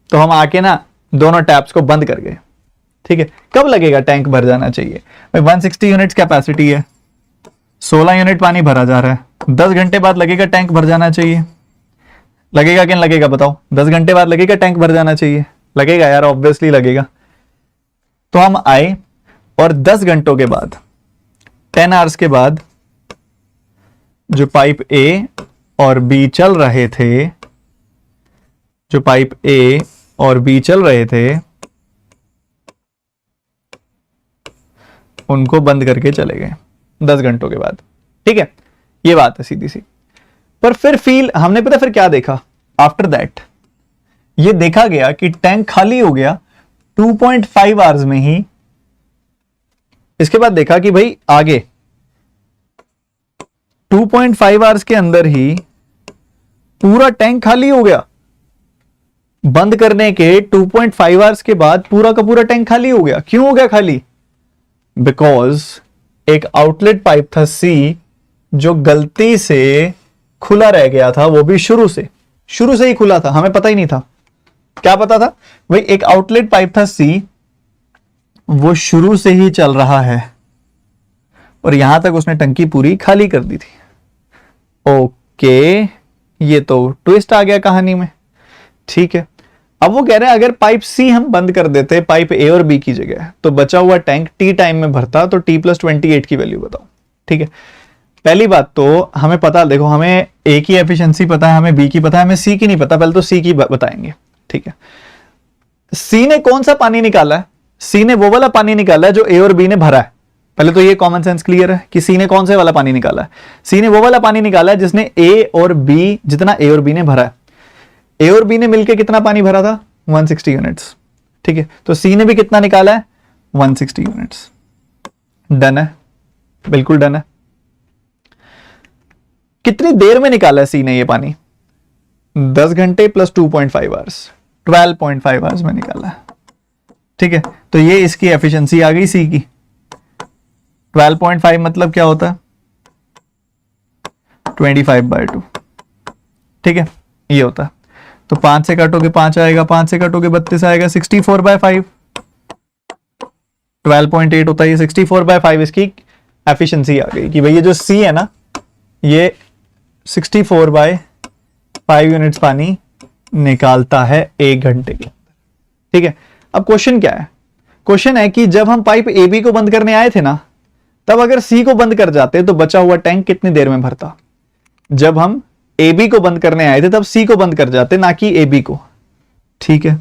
तो हम आके ना दोनों टैप्स को बंद कर गए, ठीक है। कब लगेगा टैंक भर जाना चाहिए? भाई 160 यूनिट्स कैपेसिटी है, 16 यूनिट पानी भरा जा रहा है, 10 घंटे बाद लगेगा टैंक भर जाना चाहिए। लगेगा कि नहीं लगेगा बताओ? 10 घंटे बाद लगेगा टैंक भर जाना चाहिए? लगेगा यार, ऑब्वियसली लगेगा। तो हम आए और 10 घंटों के बाद, 10 आवर्स के बाद जो पाइप ए और बी चल रहे थे, जो पाइप ए और बी चल रहे थे, उनको बंद करके चले गए 10 घंटों के बाद, ठीक है। ये बात है सीधी सी। पर फिर हमने पता फिर क्या देखा आफ्टर दैट? ये देखा गया कि टैंक खाली हो गया 2.5 आवर्स में ही। इसके बाद देखा कि भाई आगे 2.5 आवर्स के अंदर ही पूरा टैंक खाली हो गया। बंद करने के 2.5 आवर्स के बाद पूरा का पूरा टैंक खाली हो गया। क्यों हो गया खाली? बिकॉज एक आउटलेट पाइप था सी जो गलती से खुला रह गया था, वो भी शुरू से ही खुला था, हमें पता ही नहीं था। क्या पता था भाई? एक आउटलेट पाइप था सी, वो शुरू से ही चल रहा है और यहां तक उसने टंकी पूरी खाली कर दी थी। ओके, ये तो ट्विस्ट आ गया कहानी में, ठीक है। अब वो कह रहे हैं अगर पाइप सी हम बंद कर देते पाइप ए और बी की जगह, तो बचा हुआ टैंक टी टाइम में भरता, तो टी प्लस 28 की वैल्यू बताओ, ठीक है। पहली बात तो हमें पता, देखो हमें ए की एफिशिएंसी पता है, हमें बी की पता है, हमें सी की नहीं पता। पहले तो सी की बताएंगे, ठीक है। सी ने कौन सा पानी निकाला है? सी ने वो वाला पानी निकाला है जो ए और बी ने भरा है। पहले तो ये कॉमन सेंस क्लियर है कि सी ने कौन से वाला पानी निकाला है। सी ने वो वाला पानी निकाला है जिसने ए और बी, जितना ए और बी ने भरा है। ए और बी ने मिलकर कितना पानी भरा था? 160 यूनिट्स, ठीक है। तो सी ने भी कितना निकाला है? 160 यूनिट्स। डन है, बिल्कुल डन है। कितनी देर में निकाला है सी ने ये पानी? 10 घंटे प्लस 2.5 आवर्स, 12.5 आवर्स में निकाला है, ठीक है। तो ये इसकी एफिशिएंसी आ गई सी की। 12.5 मतलब क्या होता है? 25/2, ठीक है, ये होता है। तो 5 से काटोगे 5 आएगा, 5 से काटोगे 32 आएगा, 64/5, 12.8 होता है ये। 64/5 इसकी एफिशिएंसी आ गई कि भाई ये जो सी है ना, ये 64/5 यूनिट्स पानी निकालता है 1 घंटे के अंदर, ठीक है। अब क्वेश्चन क्या है? क्वेश्चन है कि जब हम पाइप ए बी को बंद करने आए थे ना, तब अगर सी को बंद कर जाते तो बचा हुआ टैंक कितनी देर में भरता? जब हम ए बी को बंद करने आए थे तब सी को बंद कर जाते, ना कि ए बी को, ठीक है।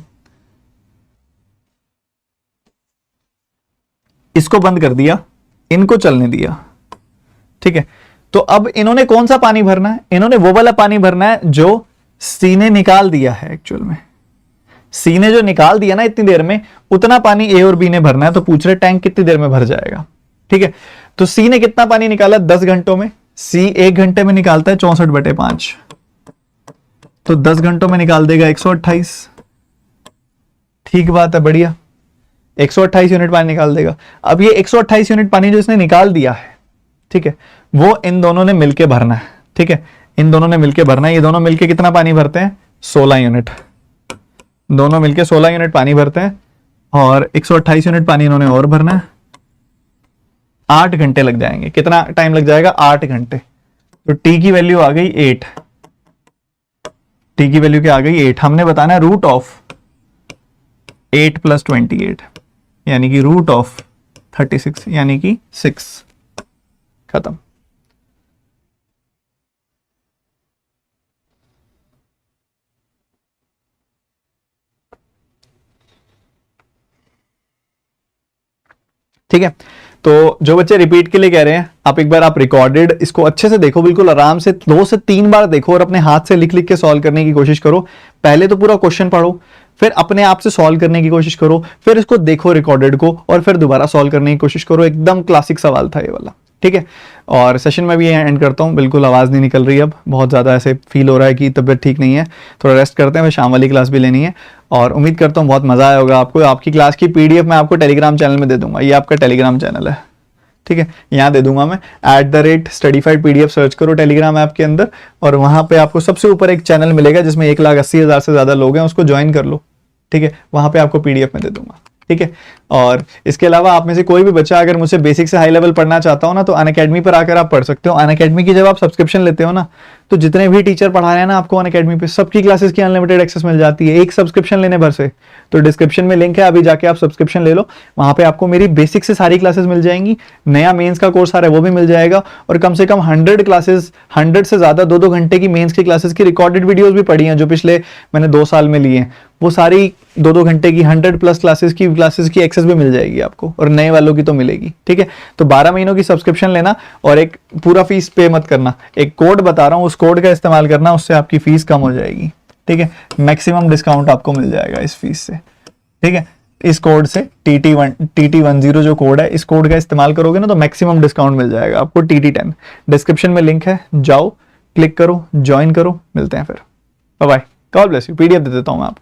इसको बंद कर दिया, इनको चलने दिया, ठीक है। तो अब इन्होंने कौन सा पानी भरना है? इन्होंने वो वाला पानी भरना है जो सी ने निकाल दिया है। एक्चुअल में सी ने जो निकाल दिया ना इतनी देर में, उतना पानी ए और बी ने भरना है। तो पूछ रहे टैंक कितनी देर में भर जाएगा, ठीक है। तो सी ने कितना पानी निकाला 10 घंटों में? सी 1 घंटे में निकालता है 64/5, तो 10 घंटों में निकाल देगा 128। ठीक बात है, बढ़िया, 128 यूनिट पानी निकाल देगा। अब ये 128 यूनिट पानी जो इसने निकाल दिया है, ठीक है, वो इन दोनों ने मिलके भरना है, ठीक है। इन दोनों ने मिलके भरना है। ये दोनों मिलके कितना पानी भरते हैं? 16 यूनिट। दोनों मिलके 16 यूनिट पानी भरते हैं और 128 यूनिट पानी इन्होंने और भरना है। 8 घंटे लग जाएंगे। कितना टाइम लग जाएगा? 8 घंटे। तो टी की वैल्यू आ गई 8। टी की वैल्यू क्या आ गई? 8। हमने बताना है रूट ऑफ 8 + 28, यानी कि रूट ऑफ 36, यानी कि 6। खत्म। ठीक है। तो जो बच्चे रिपीट के लिए कह रहे हैं, आप एक बार आप रिकॉर्डेड इसको अच्छे से देखो, बिल्कुल आराम से 2 से 3 बार देखो और अपने हाथ से लिख लिख के सॉल्व करने की कोशिश करो। पहले तो पूरा क्वेश्चन पढ़ो, फिर अपने आप से सॉल्व करने की कोशिश करो, फिर इसको देखो रिकॉर्डेड को, और फिर दोबारा सॉल्व करने की कोशिश करो। एकदम क्लासिक सवाल था ये वाला, ठीक है। और सेशन में भी एंड करता हूँ, बिल्कुल आवाज़ नहीं निकल रही, अब बहुत ज़्यादा ऐसे फील हो रहा है कि तबीयत ठीक नहीं है, थोड़ा रेस्ट करते हैं, फिर शाम वाली क्लास भी लेनी है। और उम्मीद करता हूँ बहुत मज़ा आया होगा आपको। आपकी क्लास की PDF मैं आपको टेलीग्राम चैनल में दे दूंगा, ये आपका टेलीग्राम चैनल है, ठीक है, यहाँ दे दूंगा मैं। @studyfied PDF सर्च करो टेलीग्राम ऐप के अंदर, और वहाँ पे आपको सबसे ऊपर एक चैनल मिलेगा जिसमें 1,80,000 से ज़्यादा लोग हैं, उसको ज्वाइन कर लो, ठीक है, वहाँ पे आपको PDF में दे दूंगा, ठीक है। और इसके अलावा आप में से कोई भी बच्चा अगर मुझसे बेसिक से हाई लेवल पढ़ना चाहता हो ना, तो अनअकैडमी पर आकर आप पढ़ सकते हो। अनअकैडमी की जब आप सब्सक्रिप्शन लेते हो ना, तो जितने भी टीचर पढ़ा रहे हैं ना आपको अनअकैडमी पे, सबकी क्लासेस की अनलिमिटेड एक्सेस मिल जाती है एक सब्सक्रिप्शन लेने भर से। तो डिस्क्रिप्शन में लिंक है, अभी जाके आप सब्सक्रिप्शन ले लो, वहां पे आपको मेरी बेसिक से सारी क्लासेस मिल जाएंगी, नया मेंस का कोर्स आ रहा है वो भी मिल जाएगा, और कम से कम 100 क्लासेस, 100 से ज्यादा 2-2 घंटे की मेंस की क्लासेस की रिकॉर्डेड वीडियोस भी पड़ी हैं जो पिछले मैंने 2 साल में लिए हैं, वो सारी 2-2 घंटे की 100+ क्लासेस की एक्सेस भी मिल जाएगी आपको, और नए वालों की तो मिलेगी, ठीक है। तो 12 महीनों की सब्सक्रिप्शन लेना, और एक पूरा फीस पे मत करना, एक कोड बता रहा हूँ, उस कोड का इस्तेमाल करना, उससे आपकी फीस कम हो जाएगी, ठीक है। मैक्सिमम डिस्काउंट आपको मिल जाएगा इस फीस से, ठीक है। इस कोड से TT10 जो कोड है, इस कोड का इस्तेमाल करोगे ना तो मैक्सिमम डिस्काउंट मिल जाएगा आपको TT10। डिस्क्रिप्शन में लिंक है, जाओ क्लिक करो, ज्वाइन करो, मिलते हैं फिर, bye bye, God bless you. PDF दे देता हूँ मैं आपको।